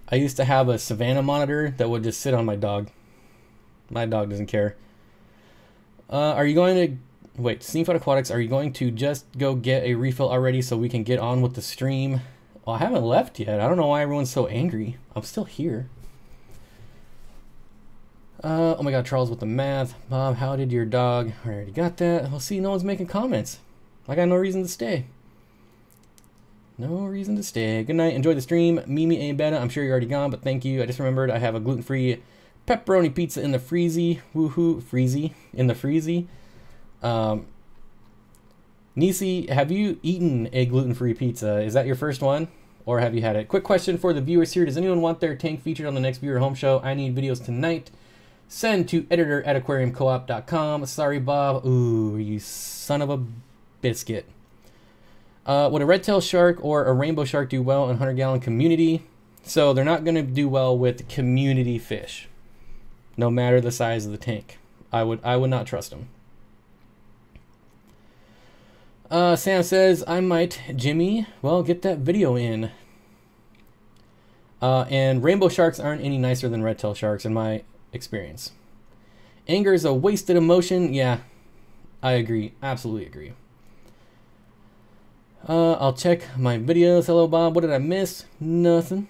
I used to have a Savannah monitor that would just sit on my dog. My dog doesn't care. Are you going to... Wait, Steenfott Aquatics, are you going to just go get a refill already so we can get on with the stream? Well, I haven't left yet. I don't know why everyone's so angry. I'm still here. Oh my god, Charles with the math. Bob, how did your dog... I already got that. Well, see, no one's making comments. I got no reason to stay. No reason to stay. Good night. Enjoy the stream. Mimi and Betta, I'm sure you're already gone, but thank you. I just remembered I have a gluten-free pepperoni pizza in the freezy. Woohoo. Freezy. In the freezy. Nisi, have you eaten a gluten-free pizza? Is that your first one? Or have you had it? Quick question for the viewers here. Does anyone want their tank featured on the next Viewer Home Show? I need videos tonight. Send to editor@aquariumcoop.com. Sorry, Bob. Ooh, you son of a biscuit. Would a red-tailed shark or a rainbow shark do well in 100-gallon community? So they're not going to do well with community fish, no matter the size of the tank. I would not trust them. Sam says, I might, Jimmy. Well, get that video in. And rainbow sharks aren't any nicer than red-tailed sharks in my experience. Anger is a wasted emotion. Yeah, I agree. Absolutely agree. I'll check my videos. Hello, Bob. What did I miss? Nothing.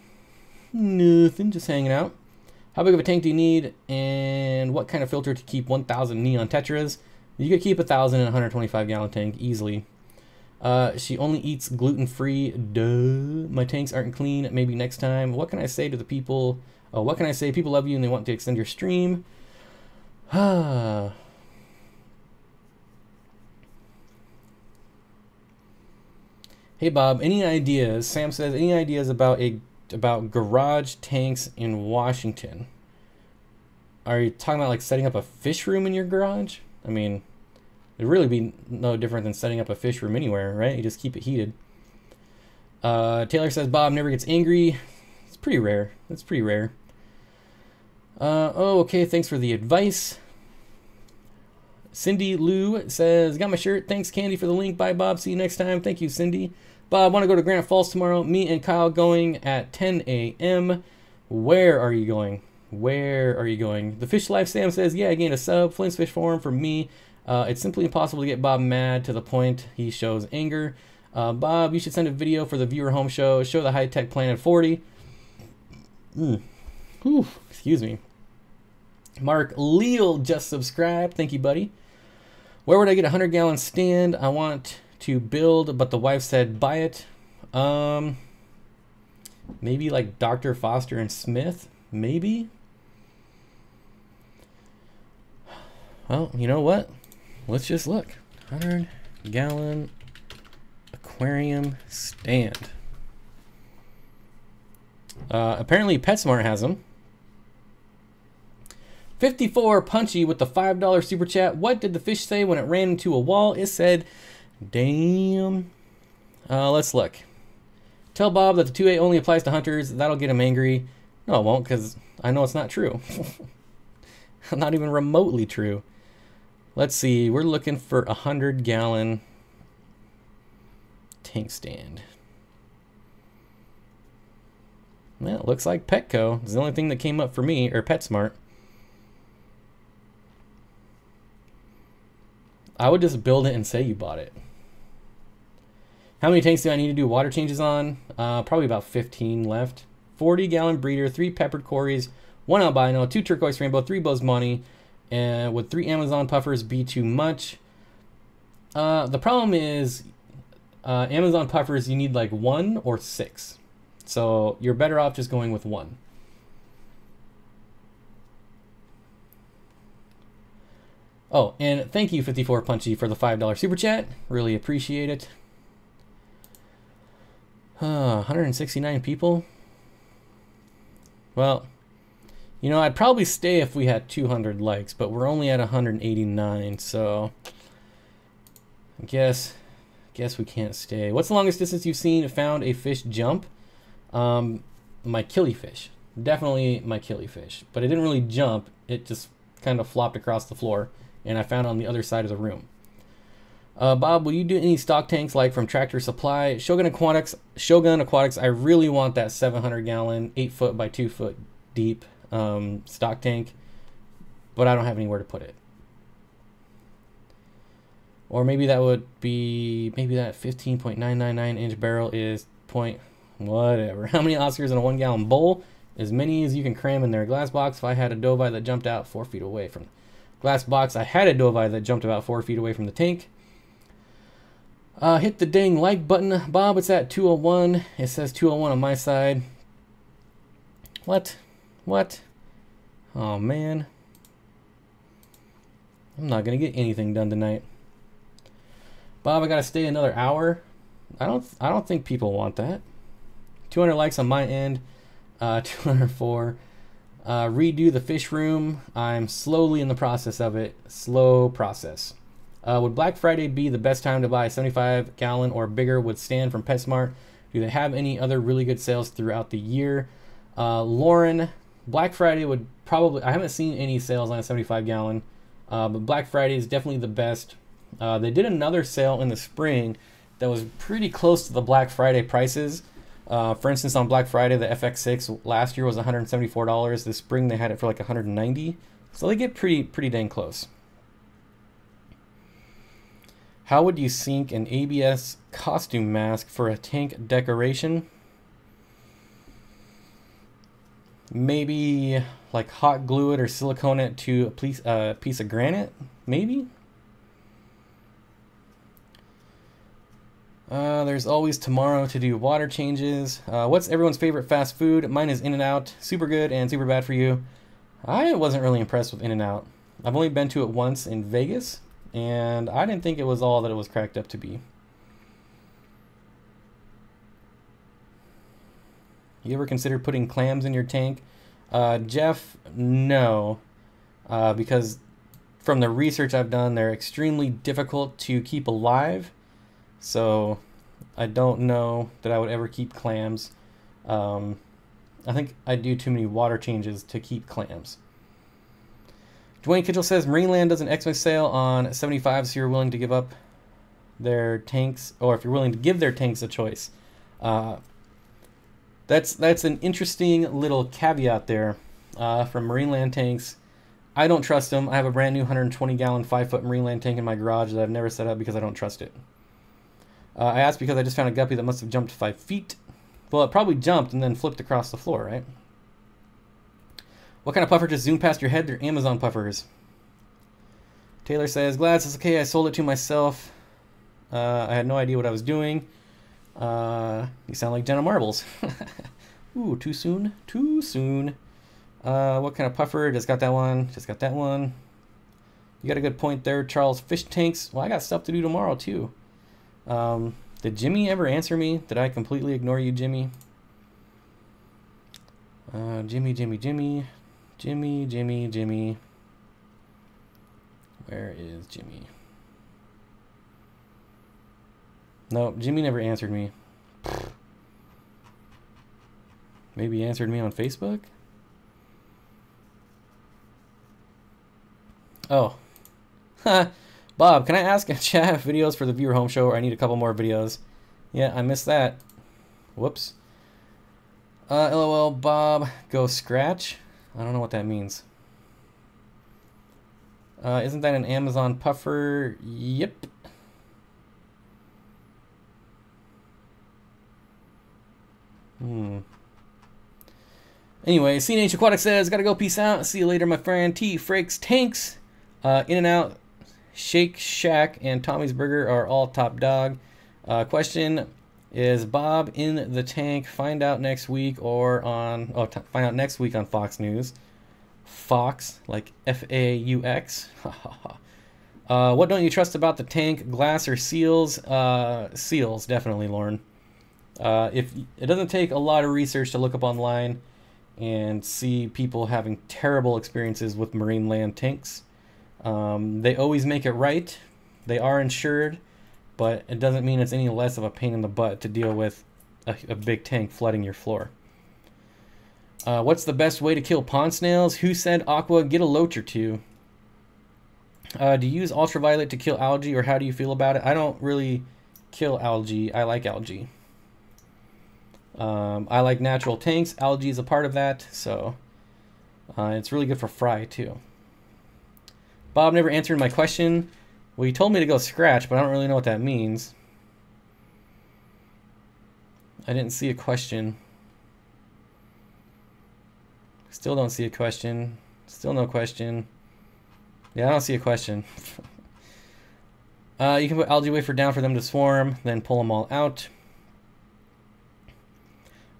Nothing. Just hanging out. How big of a tank do you need? And what kind of filter to keep 1,000 neon tetras? You could keep 1,000 in a 125-gallon tank easily. She only eats gluten-free. Duh. My tanks aren't clean. Maybe next time. What can I say to the people? Oh, what can I say? People love you and they want to extend your stream. Hey, Bob, any ideas? Sam says, any ideas about garage tanks in Washington? Are you talking about like setting up a fish room in your garage? I mean, it'd really be no different than setting up a fish room anywhere, right? You just keep it heated. Taylor says, Bob never gets angry. It's pretty rare. That's pretty rare. Oh, okay. Thanks for the advice. Cindy Lou says, got my shirt. Thanks, Candy, for the link. Bye, Bob. See you next time. Thank you, Cindy. Bob, want to go to Granite Falls tomorrow. Me and Kyle going at 10 a.m. Where are you going? Where are you going? The Fish Life Sam says, yeah, I gained a sub. Flint's Fish Forum for me. It's simply impossible to get Bob mad to the point he shows anger. Bob, you should send a video for the Viewer Home Show. Show the high-tech Planet 40. Whew, excuse me. Mark Leal just subscribed. Thank you, buddy. Where would I get a 100-gallon stand? I want to build, but the wife said buy it. Maybe like Dr. Foster and Smith. Maybe. Well, you know what? Let's just look. 100-gallon aquarium stand. Apparently PetSmart has them. 54 Punchy with the $5 super chat. What did the fish say when it ran into a wall? It said, damn. Let's look. Tell Bob that the 2A only applies to hunters. That'll get him angry. No, it won't, because I know it's not true. Not even remotely true. Let's see. We're looking for a 100-gallon tank stand. Well, it looks like Petco. It's the only thing that came up for me, or PetSmart. I would just build it and say you bought it. How many tanks do I need to do water changes on? Probably about 15 left. 40-gallon breeder, 3 peppered cories, 1 albino, 2 turquoise rainbow, 3 bosemani, and would 3 Amazon puffers be too much? The problem is Amazon puffers, you need like 1 or 6. So you're better off just going with 1. Oh, and thank you, 54 Punchy, for the $5 super chat. Really appreciate it. 169 people. Well, you know, I'd probably stay if we had 200 likes, but we're only at 189, so I guess we can't stay. What's the longest distance you've seen found a fish jump? My killifish. Definitely my killifish, but it didn't really jump. It just kind of flopped across the floor, and I found it on the other side of the room. Bob, will you do any stock tanks like from Tractor Supply? Shogun Aquatics, I really want that 700 gallon, 8 foot by 2 foot deep stock tank, but I don't have anywhere to put it. Or maybe that would be, maybe that 15.999 inch barrel is point, whatever. How many Oscars in a 1 gallon bowl? As many as you can cram in their glass box. If I had a doveye that jumped out 4 feet away from the glass box, I had a doveye that jumped about 4 feet away from the tank. Hit the dang like button, Bob. It's at 201. It says 201 on my side. What? Oh man, I'm not gonna get anything done tonight. Bob, I gotta stay another hour. I don't think people want that. 200 likes on my end. 204. Redo the fish room. I'm slowly in the process of it. Slow process. Would Black Friday be the best time to buy a 75 gallon or bigger with Stan from PetSmart? Do they have any other really good sales throughout the year? Lauren, Black Friday would probably, I haven't seen any sales on a 75 gallon, but Black Friday is definitely the best. They did another sale in the spring that was pretty close to the Black Friday prices. For instance, on Black Friday, the FX6 last year was $174. This spring they had it for like $190. So they get pretty dang close. How would you sink an ABS costume mask for a tank decoration? Maybe like hot glue it or silicone it to a piece of granite, maybe? There's always tomorrow to do water changes. What's everyone's favorite fast food? Mine is In-N-Out. Super good and super bad for you. I wasn't really impressed with In-N-Out. I've only been to it once in Vegas, and I didn't think it was all that it was cracked up to be. You ever consider putting clams in your tank? Jeff, no. Because from the research I've done, they're extremely difficult to keep alive. So I don't know that I would ever keep clams. I think I do too many water changes to keep clams. Dwayne Kitchell says Marineland does an Xmas sale on 75s, so you're willing to give up their tanks, or if you're willing to give their tanks a choice. That's an interesting little caveat there from Marineland tanks. I don't trust them. I have a brand new 120 gallon 5 foot Marineland tank in my garage that I've never set up because I don't trust it. I asked because I just found a guppy that must have jumped 5 feet. Well, it probably jumped and then flipped across the floor, right? What kind of puffer just zoomed past your head? They're Amazon puffers. Taylor says, Glads, it's okay. I sold it to myself. I had no idea what I was doing. You sound like Jenna Marbles. Ooh, too soon? Too soon. What kind of puffer? Just got that one. Just got that one. You got a good point there, Charles. Fish tanks. Well, I got stuff to do tomorrow, too. Did Jimmy ever answer me? Did I completely ignore you, Jimmy? Jimmy. Where is Jimmy? No, Jimmy never answered me. Maybe he answered me on Facebook? Oh. Bob, can I ask if chat have videos for the viewer home show, or I need a couple more videos? Yeah, I missed that. Whoops. LOL, Bob, go scratch. I don't know what that means. Isn't that an Amazon puffer? Yep. Anyway, CNH Aquatic says, gotta go, peace out. See you later, my friend. T. Frakes Tanks. In-N-Out, Shake Shack, and Tommy's Burger are all top dog. Question, is Bob in the tank? Find out next week find out next week on Fox News. Fox, like F-A-U-X. What don't you trust about the tank, glass or seals? Seals, definitely, Lauren. If it doesn't take a lot of research to look up online and see people having terrible experiences with Marineland tanks. They always make it right. They are insured, but it doesn't mean it's any less of a pain in the butt to deal with a big tank flooding your floor. What's the best way to kill pond snails? Who said Aqua? Get a loach or two. Do you use ultraviolet to kill algae, or how do you feel about it? I don't really kill algae. I like algae. I like natural tanks. Algae is a part of that, so it's really good for fry too. Bob never answered my question. Well, you told me to go scratch, but I don't really know what that means. I didn't see a question. Still don't see a question. Still no question. Yeah, I don't see a question. You can put algae wafer down for them to swarm, then pull them all out.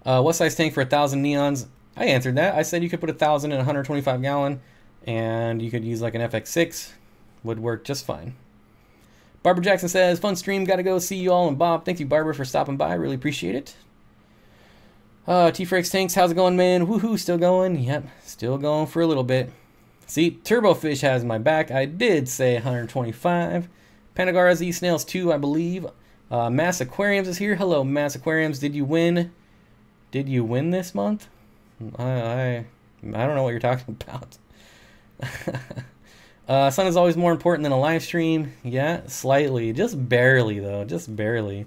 What size tank for 1,000 neons? I answered that. I said you could put 1,000 in a 125 gallon, and you could use like an FX6. Would work just fine. Barbara Jackson says, fun stream, gotta go. See you all. And Bob, thank you, Barbara, for stopping by. Really appreciate it. T-Frex Tanks, how's it going, man? Woohoo, still going? Yep, still going for a little bit. See, Turbofish has my back. I did say 125. Panagara Z Snails 2, I believe. Mass Aquariums is here. Hello, Mass Aquariums. Did you win? Did you win this month? I don't know what you're talking about. Sun is always more important than a live stream. Yeah, slightly. Just barely, though. Just barely.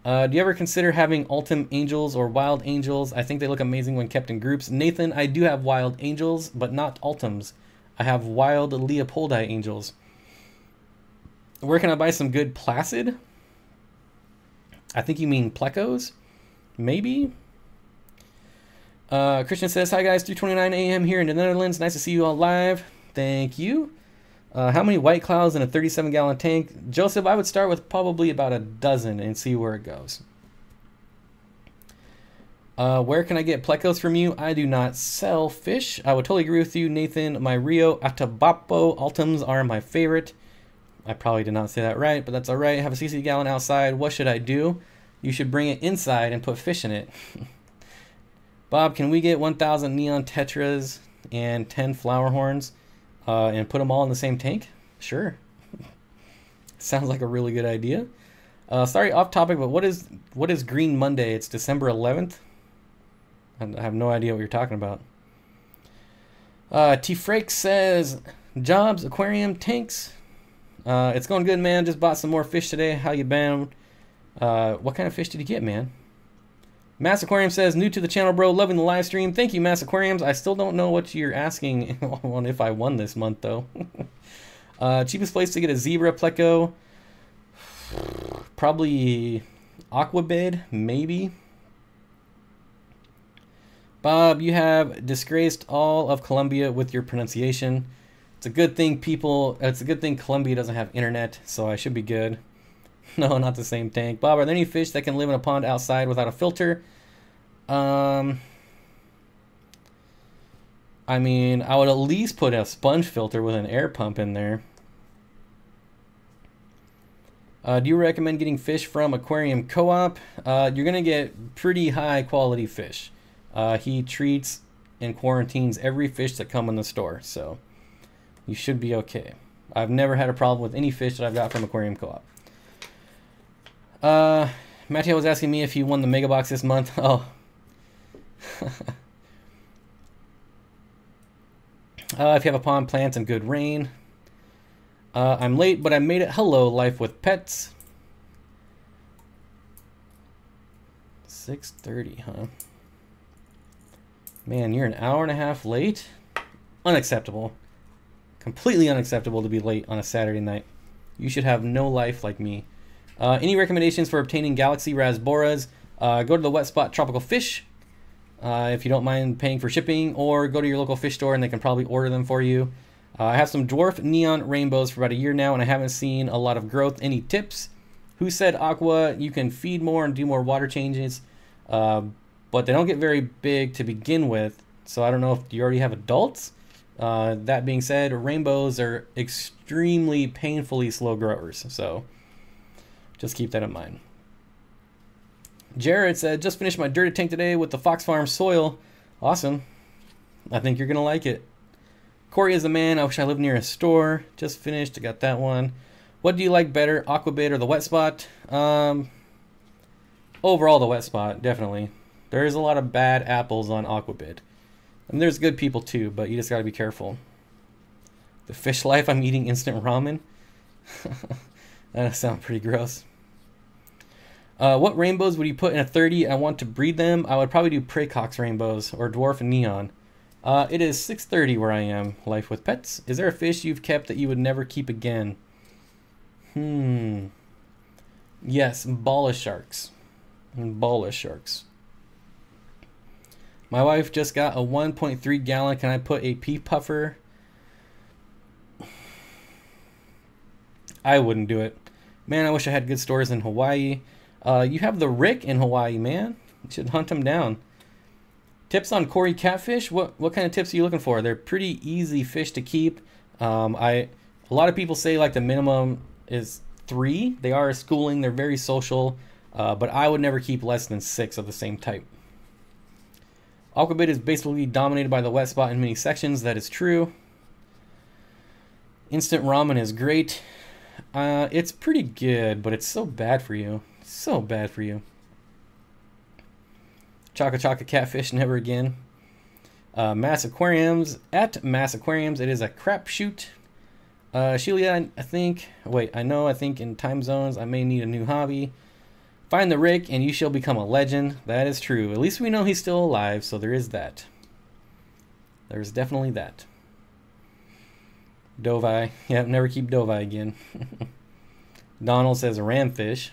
Do you ever consider having Ultim Angels or Wild Angels? I think they look amazing when kept in groups. Nathan, I do have Wild Angels, but not Ultims. I have Wild Leopoldi Angels. Where can I buy some good Placid? I think you mean Plecos? Maybe? Christian says, hi guys, 3:29 a.m. here in the Netherlands. Nice to see you all live. Thank you. How many White Clouds in a 37-gallon tank? Joseph, I would start with probably about a dozen and see where it goes. Where can I get Plecos from you? I do not sell fish. I would totally agree with you, Nathan. My Rio Atabapo Ultims are my favorite. I probably did not say that right, but that's all right. Have a 60 gallon outside. What should I do? You should bring it inside and put fish in it. Bob, can we get 1,000 neon tetras and 10 flower horns and put them all in the same tank? Sure. Sounds like a really good idea. Sorry, off topic, but what is Green Monday? It's December 11th. I have no idea what you're talking about. T. Frake says, jobs, aquarium, tanks. It's going good, man. Just bought some more fish today. How you been? What kind of fish did you get, man? Mass Aquarium says, new to the channel, bro. Loving the live stream. Thank you, Mass Aquariums. I still don't know what you're asking on if I won this month, though. Cheapest place to get a zebra pleco. Probably Aquabid, maybe. Bob, you have disgraced all of Colombia with your pronunciation. It's a good thing it's a good thing Colombia doesn't have internet, so I should be good. No, not the same tank. Bob, are there any fish that can live in a pond outside without a filter? I mean, I would at least put a sponge filter with an air pump in there. Do you recommend getting fish from Aquarium Co-op? You're going to get pretty high quality fish. He treats and quarantines every fish that come in the store, so you should be okay. I've never had a problem with any fish that I've got from Aquarium Co-op. Matthew was asking me if he won the mega box this month. Oh. If you have a pond, plants, and good rain. I'm late, but I made it. Hello, Life with Pets. 6:30, huh? Man, you're an hour and a half late? Unacceptable. Completely unacceptable to be late on a Saturday night. You should have no life like me. Any recommendations for obtaining Galaxy Rasboras? Go to the Wet Spot Tropical Fish if you don't mind paying for shipping, or go to your local fish store and they can probably order them for you. I have some dwarf neon rainbows for about a year now and I haven't seen a lot of growth. Any tips? Who said Aqua? You can feed more and do more water changes, but they don't get very big to begin with, so I don't know if you already have adults. That being said, rainbows are extremely painfully slow growers, so just keep that in mind. Jared said, just finished my dirty tank today with the Fox Farm soil. Awesome. I think you're going to like it. Corey is the man. I wish I lived near a store. Just finished. I got that one. What do you like better, Aquabid or the Wet Spot? Overall, the Wet Spot, definitely. There is a lot of bad apples on Aquabid. I mean, there's good people too, but you just gotta be careful. The fish life, I'm eating instant ramen. That sounds pretty gross. What rainbows would you put in a 30? I want to breed them. I would probably do Praecox rainbows or dwarf and neon. It is 6:30 where I am. Life with pets. Is there a fish you've kept that you would never keep again? Yes, balla sharks. Balla sharks. My wife just got a 1.3 gallon. Can I put a pea puffer? I wouldn't do it. Man, I wish I had good stores in Hawaii. You have the Rick in Hawaii, man. You should hunt them down. Tips on Cory catfish? What kind of tips are you looking for? They're pretty easy fish to keep. A lot of people say like the minimum is 3. They are a schooling. They're very social. But I would never keep less than 6 of the same type. Aquabid is basically dominated by the wet spot in many sections. That is true. Instant ramen is great. It's pretty good, but it's so bad for you. So bad for you. Chaka Chaka catfish, never again. Mass Aquariums. At Mass Aquariums, it is a crapshoot. Sheila, I think in time zones, I may need a new hobby. Find the Rick and you shall become a legend. That is true. At least we know he's still alive, so there is that. There's definitely that. Dovai. Yeah, never keep Dovai again. Donald says ramfish.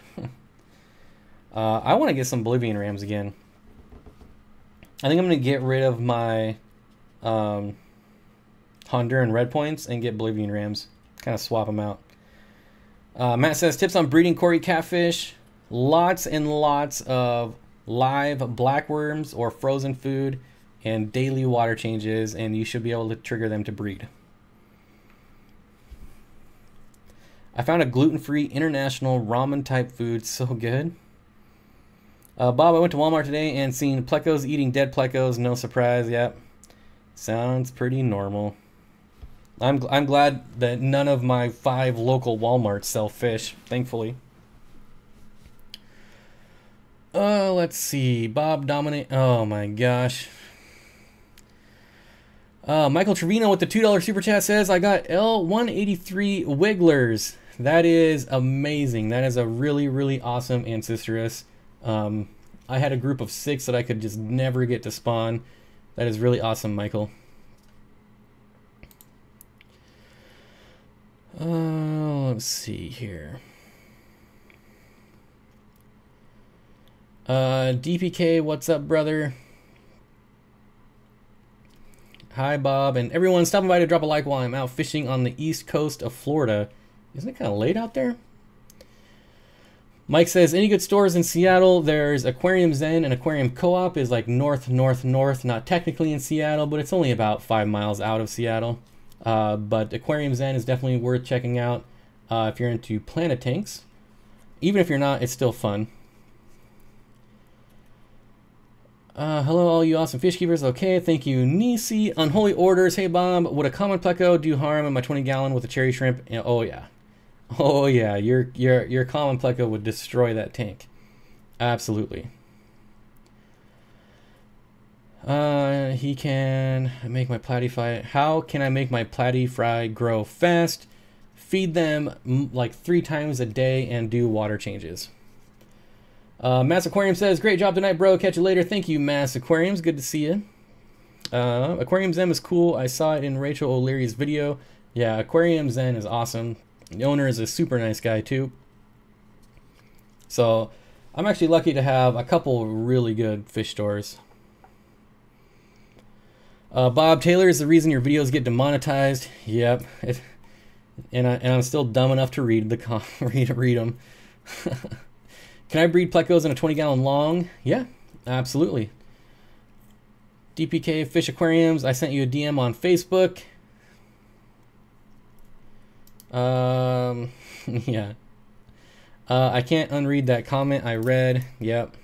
I want to get some Bolivian rams again. I think I'm going to get rid of my Honduran red points and get Bolivian rams. Kind of swap them out. Matt says tips on breeding Cory catfish. Lots and lots of live blackworms or frozen food and daily water changes, and you should be able to trigger them to breed. I found a gluten-free international ramen type food. So good. Bob, I went to Walmart today and seen plecos eating dead plecos. No surprise. Yep. Sounds pretty normal. I'm glad that none of my 5 local Walmarts sell fish, thankfully. Let's see. Bob Dominate. Oh my gosh. Michael Trevino with the $2 super chat says, I got L183 Wigglers. That is amazing. That is a really, really awesome Ancistrus. I had a group of 6 that I could just never get to spawn. That is really awesome, Michael. Let's see here. DPK, what's up, brother? Hi, Bob, and everyone stopping by to drop a like while I'm out fishing on the east coast of Florida. Isn't it kind of late out there? Mike says, any good stores in Seattle? There's Aquarium Zen and Aquarium Co-op is like north, not technically in Seattle, but it's only about 5 miles out of Seattle. But Aquarium Zen is definitely worth checking out if you're into planet tanks. Even if you're not, it's still fun. Hello, all you awesome fish keepers. Okay, thank you, Nisi. Unholy orders. Hey, Bob, would a common pleco do harm in my 20 gallon with a cherry shrimp? Oh yeah, oh yeah. Your common pleco would destroy that tank. Absolutely. He can make my platy fry. How can I make my platy fry grow fast? Feed them like 3 times a day and do water changes. Mass Aquarium says, great job tonight, bro. Catch you later. Thank you, Mass Aquariums. Good to see you. Aquarium Zen is cool. I saw it in Rachel O'Leary's video. Yeah, Aquarium Zen is awesome. The owner is a super nice guy, too. So, I'm actually lucky to have a couple really good fish stores. Bob Taylor is the reason your videos get demonetized. Yep. And I'm still dumb enough to read them. Can I breed plecos in a 20 gallon long? Yeah, absolutely. DPK Fish Aquariums, I sent you a DM on Facebook. Yeah. I can't unread that comment I read. Yep.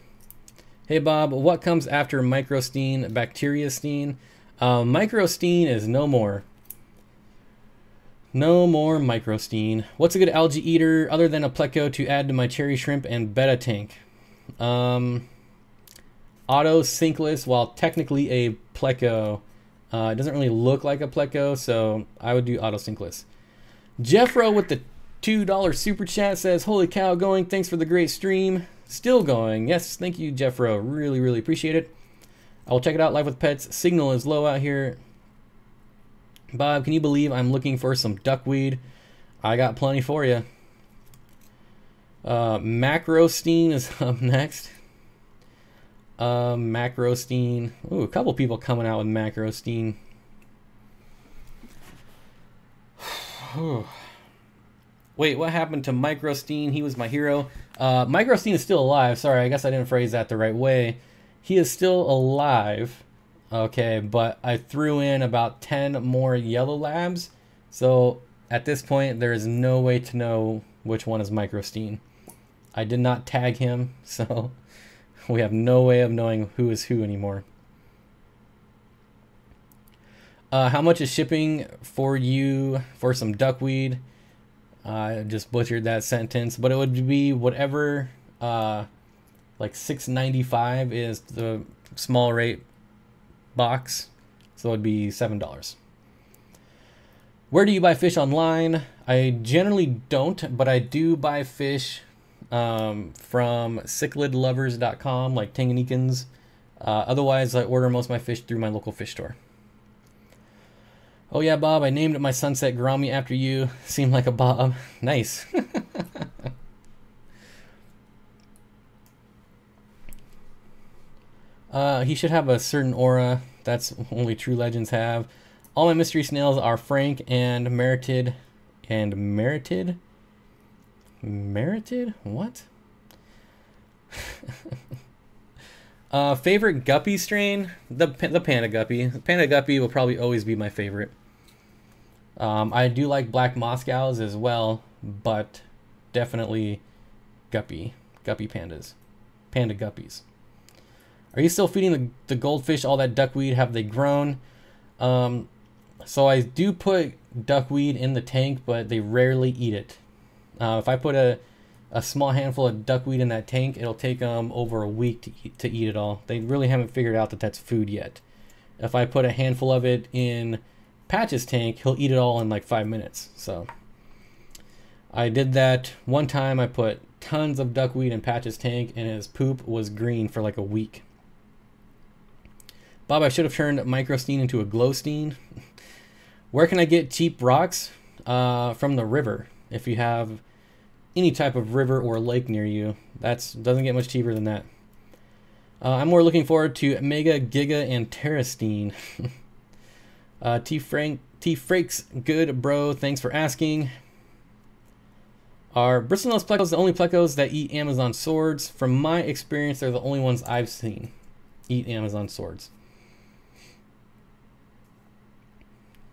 Hey Bob, what comes after microsteen, bacteriasteen? Microsteen is no more. No more microsteen. What's a good algae eater other than a pleco to add to my cherry shrimp and betta tank? auto sinkless, while technically a pleco. It doesn't really look like a pleco, so I would do auto sinkless. Jeffro with the $2 super chat says, holy cow, going. Thanks for the great stream. Still going. Yes, thank you, Jeffro. Really, really appreciate it. I will check it out live with pets. Signal is low out here. Bob, can you believe I'm looking for some duckweed? I got plenty for you. Macrosteen is up next. Macrosteen. Ooh, a couple people coming out with Macrosteen. Wait, what happened to Microsteen? He was my hero. Microsteen is still alive. Sorry, I guess I didn't phrase that the right way. He is still alive. Okay, but I threw in about 10 more yellow labs. So at this point, there is no way to know which one is Microsteen. I did not tag him, so we have no way of knowing who is who anymore. How much is shipping for you for some duckweed? I just butchered that sentence, but it would be whatever, like $6.95 is the small rate box, so it would be $7. Where do you buy fish online? I generally don't, but I do buy fish from cichlidlovers.com, like Tanganikans. Otherwise, I order most of my fish through my local fish store. Oh yeah, Bob, I named my sunset gourami after you. Seemed like a Bob. Nice. He should have a certain aura. That's only true legends have. All my mystery snails are frank and merited. And merited? Merited? What? Favorite guppy strain? The panda guppy. The panda guppy will probably always be my favorite. I do like black Moscows as well, but definitely guppy pandas. Panda guppies. Are you still feeding the goldfish all that duckweed? Have they grown? So I do put duckweed in the tank, but they rarely eat it. If I put a small handful of duckweed in that tank, it'll take them over a week to eat it all. They really haven't figured out that that's food yet. If I put a handful of it in Patch's tank, he'll eat it all in like 5 minutes. So I did that one time. I put tons of duckweed in Patch's tank, and his poop was green for like a week. Bob, I should have turned Microsteen into a Glowsteen. Where can I get cheap rocks? From the river. If you have any type of river or lake near you, that doesn't get much cheaper than that. I'm more looking forward to Mega, Giga, and Terrasteen. T-Frakes, good bro, thanks for asking. Are bristlenose plecos the only plecos that eat Amazon swords? From my experience, they're the only ones I've seen eat Amazon swords.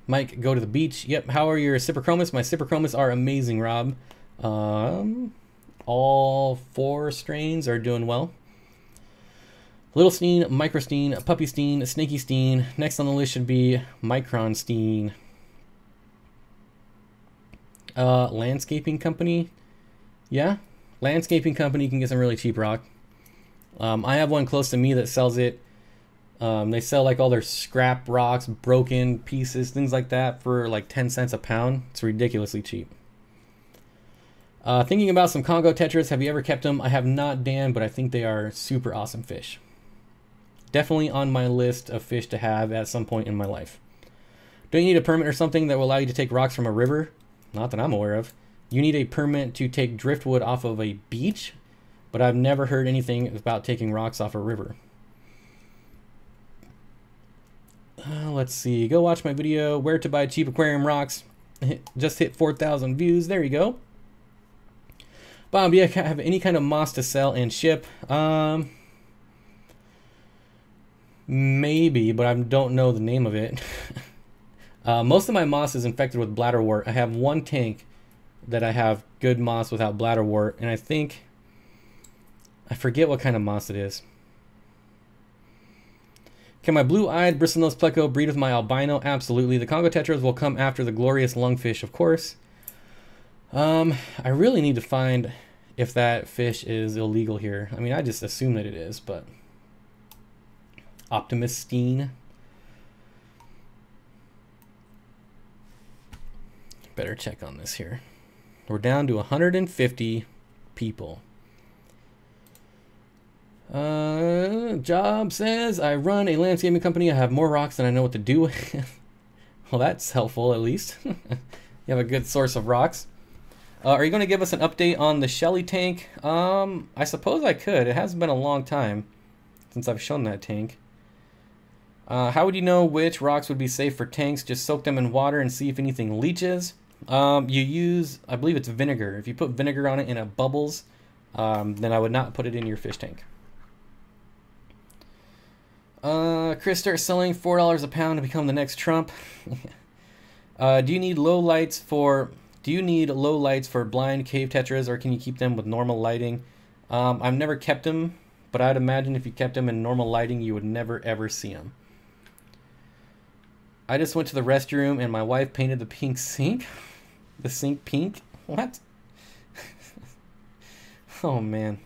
Mike, go to the beach. Yep, how are your Cyprichromis? My Cyprichromis are amazing, Rob. All 4 strains are doing well. Little Steen, Microsteen, Puppy Steen, Snaky Steen. Next on the list should be Micron Steen. Landscaping company. Yeah, landscaping company can get some really cheap rock. I have one close to me that sells it. They sell like all their scrap rocks, broken pieces, things like that for like 10 cents a pound. It's ridiculously cheap. Thinking about some Congo tetras. Have you ever kept them? I have not, Dan, but I think they are super awesome fish. Definitely on my list of fish to have at some point in my life. Don't you need a permit or something that will allow you to take rocks from a river? Not that I'm aware of. You need a permit to take driftwood off of a beach, but I've never heard anything about taking rocks off a river. Let's see. Go watch my video, where to buy cheap aquarium rocks. Just hit 4,000 views. There you go. Bob, yeah, have any kind of moss to sell and ship? Maybe, but I don't know the name of it. Most of my moss is infected with bladderwort. I have one tank that I have good moss without bladderwort, and I forget what kind of moss it is. Can my blue-eyed bristlenose pleco breed with my albino? Absolutely. The Congo tetras will come after the glorious lungfish, of course. I really need to find if that fish is illegal here. I mean, I just assume that it is, but Optimus Steen. Better check on this here. We're down to 150 people. Job says, I run a landscaping company. I have more rocks than I know what to do with. Well, that's helpful, at least. You have a good source of rocks. Are you going to give us an update on the Shelly tank? I suppose I could. It hasn't been a long time since I've shown that tank. How would you know which rocks would be safe for tanks? Just soak them in water and see if anything leaches. You use, I believe it's vinegar. If you put vinegar on it and it bubbles, then I would not put it in your fish tank. Chris starts selling $4 a pound to become the next Trump. Do you need low lights for blind cave tetras, or can you keep them with normal lighting? I've never kept them, but I'd imagine if you kept them in normal lighting, you would never ever see them. I just went to the restroom and my wife painted the pink sink. The sink pink? What? Oh man.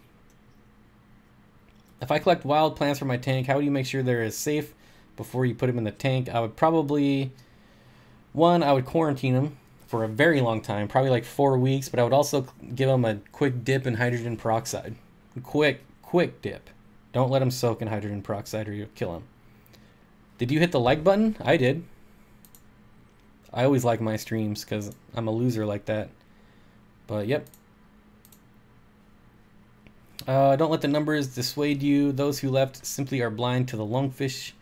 If I collect wild plants for my tank, how do you make sure they're as safe before you put them in the tank? I would probably, I would quarantine them for a very long time, probably like 4 weeks, but I would also give them a quick dip in hydrogen peroxide. Quick dip. Don't let them soak in hydrogen peroxide or you'll kill them. Did you hit the like button? I did. I always like my streams because I'm a loser like that. But yep. Don't let the numbers dissuade you. Those who left simply are blind to the lungfish.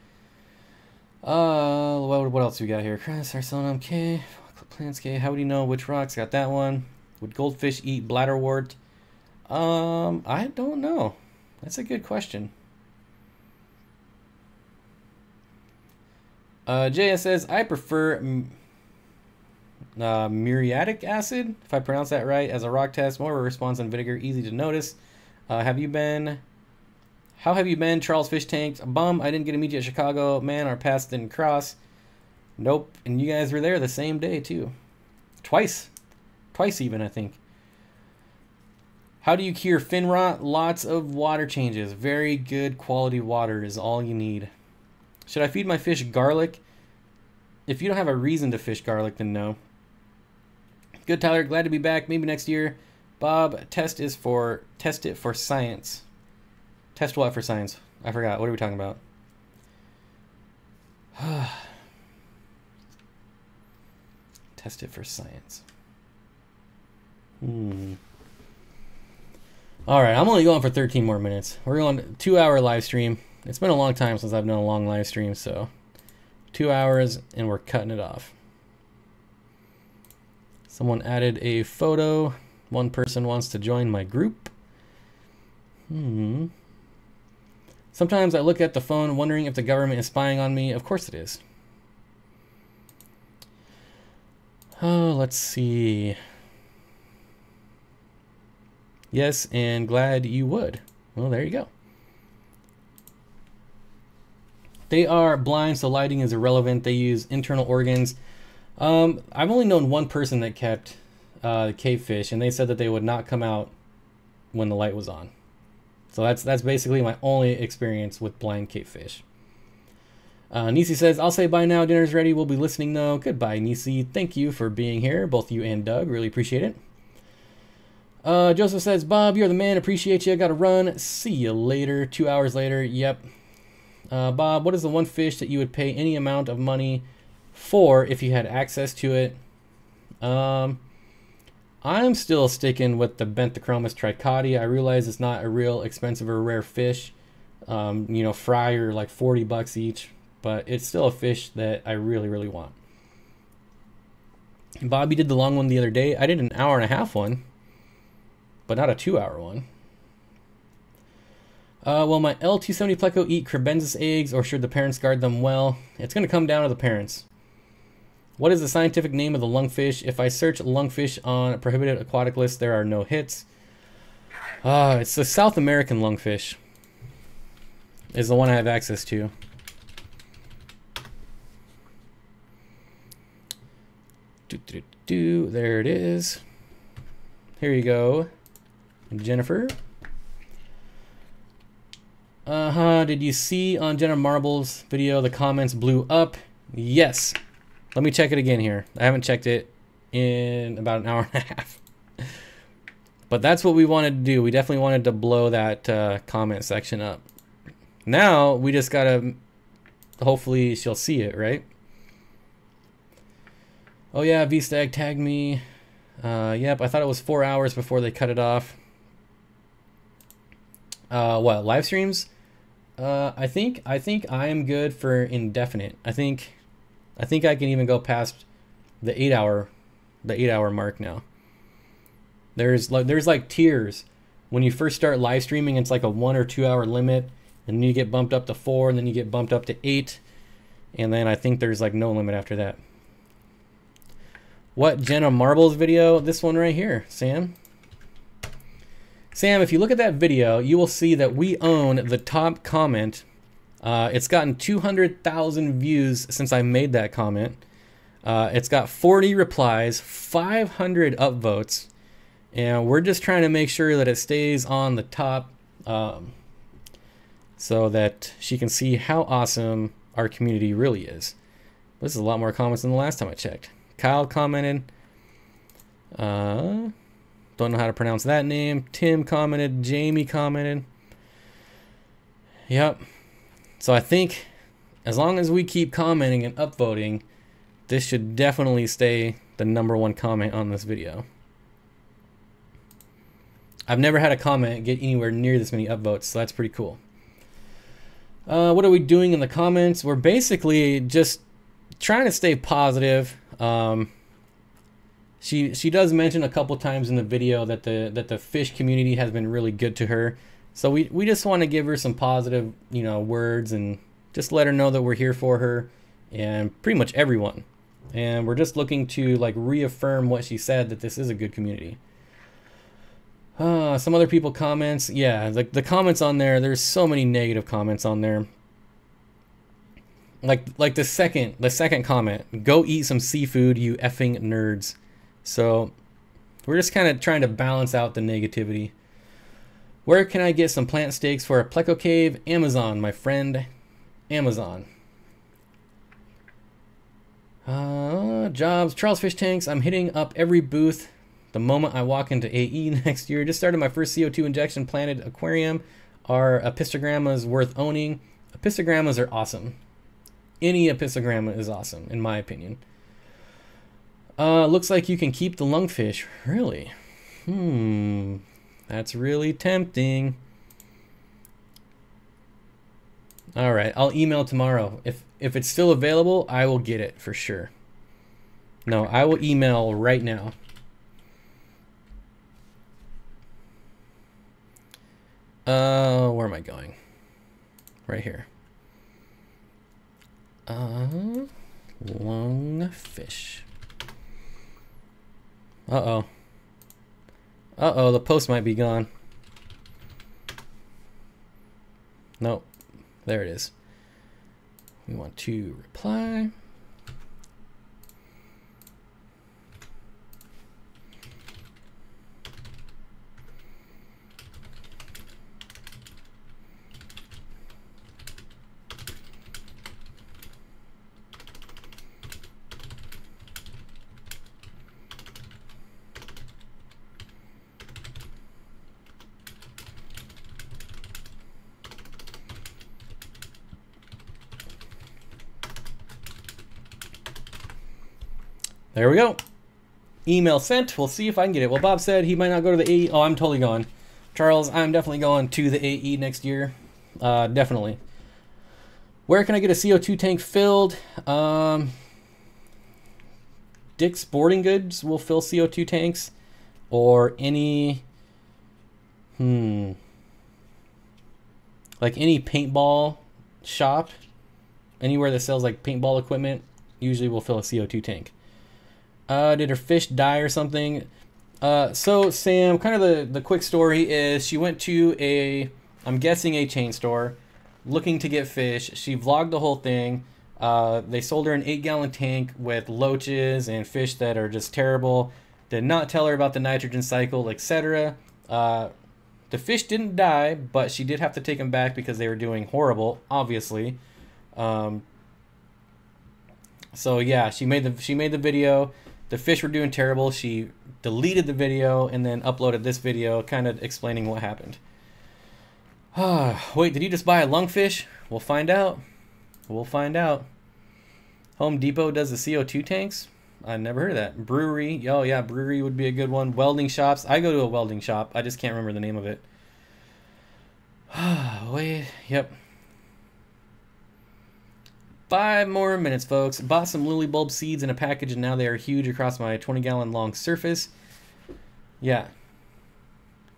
What else we got here? Chris, Arsenum, okay. Plants, okay. How would you know which rocks? Got that one. Would goldfish eat bladderwort? I don't know. That's a good question. JS says, I prefer muriatic acid, if I pronounce that right, as a rock test. More of a response on vinegar, easy to notice. How have you been, Charles Fish Tank? Bum, I didn't get to meet you at Chicago. Man, our paths didn't cross. Nope, and you guys were there the same day, too. Twice even, I think. How do you cure fin rot? Lots of water changes. Very good quality water is all you need. Should I feed my fish garlic? If you don't have a reason to fish garlic, then no. Good, Tyler. Glad to be back. Maybe next year. Bob, test it for science. Test what for science? I forgot. What are we talking about? Test it for science. All right, I'm only going for 13 more minutes. We're going 2-hour live stream. It's been a long time since I've done a long live stream, so 2 hours and we're cutting it off. Someone added a photo. One person wants to join my group. Sometimes I look at the phone wondering if the government is spying on me. Of course it is. Oh, let's see. Yes, and glad you would. Well, there you go. They are blind, so lighting is irrelevant. They use internal organs. I've only known one person that kept cave fish, and they said that they would not come out when the light was on. So that's basically my only experience with blind cave fish. Nisi says, I'll say bye now. Dinner's ready. We'll be listening though. Goodbye, Nisi. Thank you for being here, both you and Doug. Really appreciate it. Joseph says, Bob, you're the man. Appreciate you. I gotta run. See you later. 2 hours later. Yep. Bob, what is the one fish that you would pay any amount of money for if you had access to it? I'm still sticking with the Benthachromis tricotti. I realize it's not a real expensive or rare fish. You know, fry are like 40 bucks each, but it's still a fish that I really, really want. Bobby did the long one the other day. I did an 1.5 hour one, but not a 2-hour one. Will my L270 pleco eat crebensis eggs, or should the parents guard them well? It's going to come down to the parents. What is the scientific name of the lungfish? If I search lungfish on a prohibited aquatic list, there are no hits. It's the South American lungfish. Is the one I have access to. There it is. Here you go, Jennifer. Did you see on Jenna Marbles' video the comments blew up? Yes. Let me check it again here. I haven't checked it in about an hour and a half. But that's what we wanted to do. We definitely wanted to blow that comment section up. Now we just gotta, hopefully she'll see it, right? Oh yeah, V-Stag tagged me. Yep, I thought it was 4 hours before they cut it off. What, live streams? I think I am good for indefinite. I think I can even go past the 8-hour mark now. There's like tiers. When you first start live streaming, it's like a 1 or 2 hour limit, and then you get bumped up to 4, and then you get bumped up to 8, and then I think there's like no limit after that. What Jenna Marbles video? This one right here, Sam. Sam, if you look at that video, you will see that we own the top comment. It's gotten 200,000 views since I made that comment. It's got 40 replies, 500 upvotes, and we're just trying to make sure that it stays on the top so that she can see how awesome our community really is. This is a lot more comments than the last time I checked. Kyle commented. Don't know how to pronounce that name. Tim commented. Jamie commented. Yep. So I think as long as we keep commenting and upvoting, this should definitely stay the #1 comment on this video. I've never had a comment get anywhere near this many upvotes, so that's pretty cool. What are we doing in the comments? We're basically just trying to stay positive. She does mention a couple times in the video that the fish community has been really good to her. So we just want to give her some positive, words, and just let her know that we're here for her and pretty much everyone. And we're just looking to like reaffirm what she said, that this is a good community. Some other people comments. Yeah, like the comments on there, there's so many negative comments on there. Like the second comment, go eat some seafood, you effing nerds. So we're just kind of trying to balance out the negativity. Where can I get some plant stakes for a pleco cave? Amazon, my friend. Amazon. Jobs, Charles Fish Tanks. I'm hitting up every booth the moment I walk into AE next year. Just started my first CO2 injection planted aquarium. Are apistogrammas worth owning? Apistogrammas are awesome. Any apistogramma is awesome, in my opinion. Looks like you can keep the lungfish. Really? That's really tempting. All right, I'll email tomorrow. If it's still available, I will get it for sure. No, I will email right now. Where am I going? Right here. Lungfish. Uh-oh. Uh-oh, the post might be gone. Nope. There it is. We want to reply. There we go. Email sent. We'll see if I can get it. Well, Bob said he might not go to the AE. Oh, I'm totally going. Charles, I'm definitely going to the AE next year. Definitely. Where can I get a CO2 tank filled? Dick's Sporting Goods will fill CO2 tanks. Or any... like any paintball shop. Anywhere that sells like paintball equipment usually will fill a CO2 tank. Did her fish die or something? So Sam, kind of the quick story is she went to I'm guessing a chain store looking to get fish. She vlogged the whole thing. They sold her an 8-gallon tank with loaches and fish that are just terrible. Did not tell her about the nitrogen cycle, etc. The fish didn't die, but she did have to take them back because they were doing horrible, obviously. So yeah, she made the video. The fish were doing terrible. She deleted the video and then uploaded this video kind of explaining what happened. Wait, did you just buy a lungfish? We'll find out. We'll find out. Home Depot does the CO2 tanks? I never heard of that. Brewery. Oh yeah, brewery would be a good one. Welding shops. I go to a welding shop. I just can't remember the name of it. Wait, yep. 5 more minutes, folks. Bought some lily bulb seeds in a package, and now they are huge across my 20-gallon long surface. Yeah.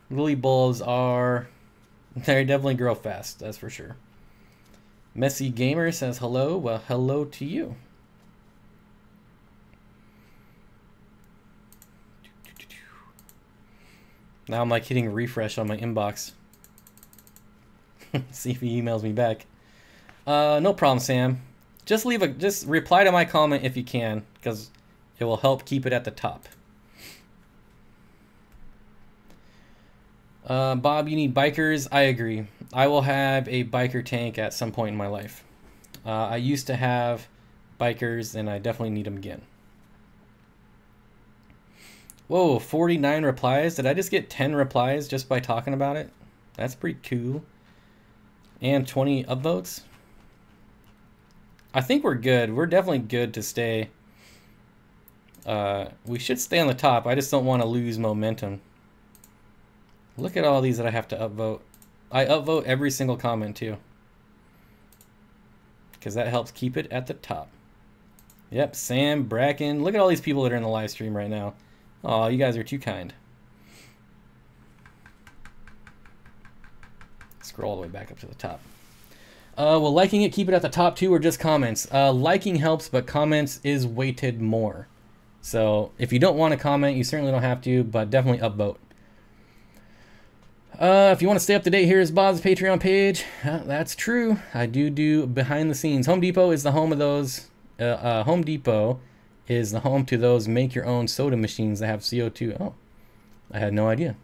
Lily bulbs are... They definitely grow fast, that's for sure. Messy Gamer says hello. Well, hello to you. Now I'm like hitting refresh on my inbox. See if he emails me back. No problem, Sam. Just reply to my comment if you can, because it will help keep it at the top. Bob, you need bikers. I agree. I will have a biker tank at some point in my life. I used to have bikers, and I definitely need them again. Whoa, 49 replies. Did I just get 10 replies just by talking about it? That's pretty cool. And 20 upvotes. I think we're good. We're definitely good to stay. We should stay on the top. I just don't want to lose momentum. Look at all these that I have to upvote. I upvote every single comment too, because that helps keep it at the top. Yep, Sam, Bracken. Look at all these people that are in the live stream right now. Oh, you guys are too kind. Scroll all the way back up to the top. Will liking it keep it at the top too, or just comments? Liking helps, but comments is weighted more. So if you don't want to comment, you certainly don't have to, but definitely upvote. If you want to stay up to date, here's Bob's Patreon page. That's true. I do behind the scenes. Home Depot is the home of those. Home Depot is the home to those make your own soda machines that have CO2. Oh, I had no idea.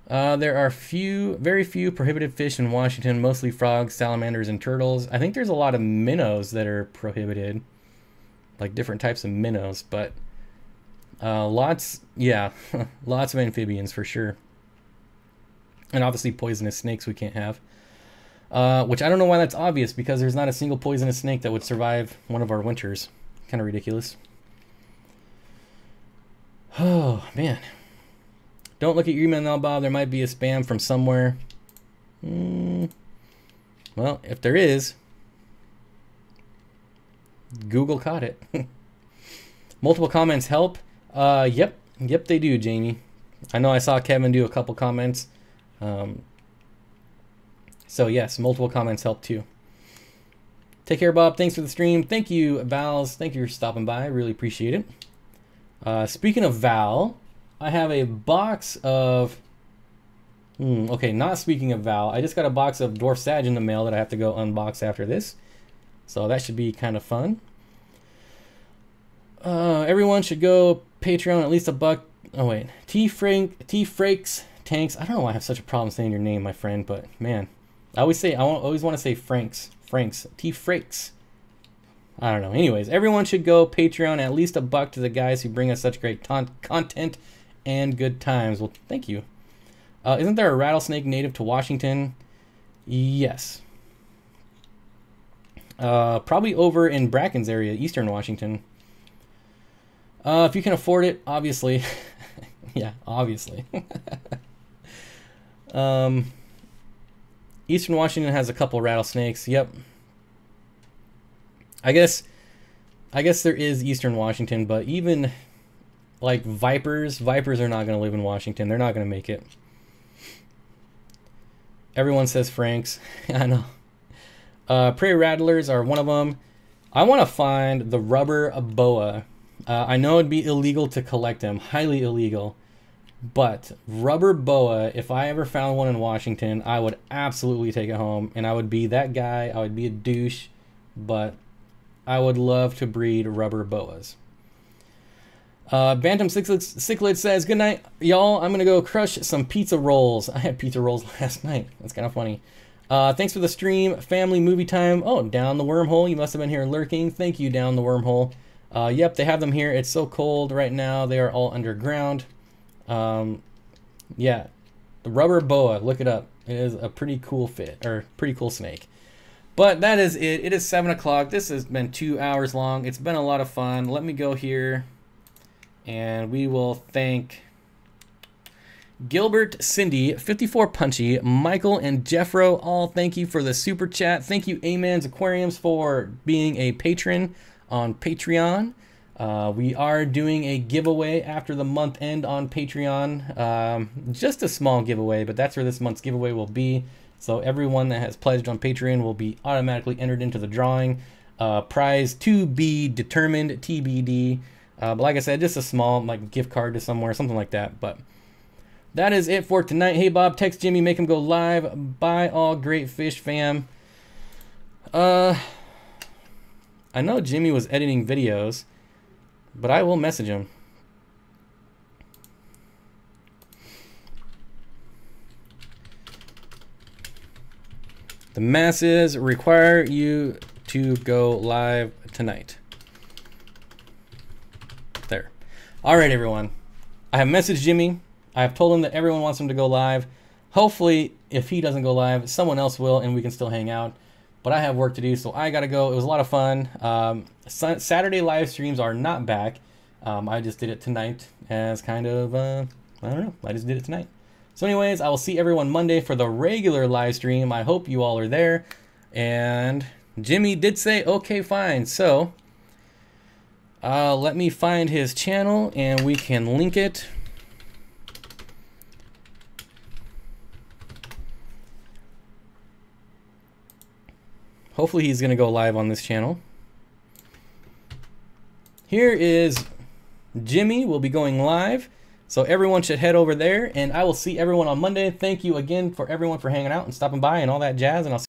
There are very few prohibited fish in Washington, mostly frogs, salamanders, and turtles. I think there's a lot of minnows that are prohibited, like different types of minnows, but lots of amphibians for sure. And obviously poisonous snakes we can't have. Which I don't know why that's obvious, because there's not a single poisonous snake that would survive one of our winters. Kind of ridiculous. Oh, man. Don't look at your email now, Bob. There might be a spam from somewhere. Well, if there is, Google caught it. Multiple comments help. Yep, they do, Jamie. I know I saw Kevin do a couple comments. So yes, multiple comments help too. Take care, Bob. Thanks for the stream. Thank you, Val's. Thank you for stopping by. I really appreciate it. Speaking of Val, I have a box of... okay, not speaking of Val. I just got a box of Dwarf Sag in the mail that I have to go unbox after this. So that should be kind of fun. Everyone should go Patreon at least $1. Oh, wait. T-Frakes Tanks. I don't know why I have such a problem saying your name, my friend, but man. I always want to say Franks. T-Frakes. I don't know. Anyways, everyone should go Patreon at least $1 to the guys who bring us such great content and good times. Well, thank you. Isn't there a rattlesnake native to Washington? Yes. Probably over in Bracken's area, Eastern Washington. If you can afford it, obviously. Yeah, obviously. Eastern Washington has a couple rattlesnakes. Yep. I guess there is Eastern Washington, but even like vipers are not going to live in Washington. They're not going to make it. Everyone says Franks. I know. Prairie rattlers are one of them. I want to find the rubber boa. I know it'd be illegal to collect them, highly illegal. But rubber boa, if I ever found one in Washington, I would absolutely take it home, and I would be that guy. I would be a douche, but I would love to breed rubber boas. Bantam Cichlid says, good night, y'all. I'm going to go crush some pizza rolls. I had pizza rolls last night. That's kind of funny. Thanks for the stream. Family movie time. Oh, Down the Wormhole. You must have been here lurking. Thank you, Down the Wormhole. Yep, they have them here. It's so cold right now. They are all underground. Yeah, the rubber boa. Look it up. It is a pretty cool fit, or pretty cool snake. But that is it. It is 7 o'clock. This has been 2 hours long. It's been a lot of fun. Let me go here. And we will thank Gilbert, Cindy, 54 Punchy, Michael, and Jeffro. All thank you for the super chat. Thank you, Aman's Aquariums, for being a patron on Patreon. We are doing a giveaway after the month end on Patreon. Just a small giveaway, but that's where this month's giveaway will be. So everyone that has pledged on Patreon will be automatically entered into the drawing. Prize to be determined, TBD. But like I said, just a small gift card to somewhere, something like that. But that is it for tonight. Hey, Bob, text Jimmy, make him go live. Bye, all great fish fam. I know Jimmy was editing videos, but I will message him. The masses require you to go live tonight. There. All right, everyone. I have messaged Jimmy. I have told him that everyone wants him to go live. Hopefully, if he doesn't go live, someone else will, and we can still hang out. But I have work to do, so I gotta go. It was a lot of fun. Saturday live streams are not back. I just did it tonight as kind of, I don't know. I just did it tonight. So anyways, I will see everyone Monday for the regular live stream. I hope you all are there. And Jimmy did say, okay, fine. So let me find his channel and we can link it. Hopefully he's going to go live on this channel. Here is Jimmy. Will be going live. So everyone should head over there, and I will see everyone on Monday. Thank you again for everyone for hanging out and stopping by and all that jazz, and I'll see you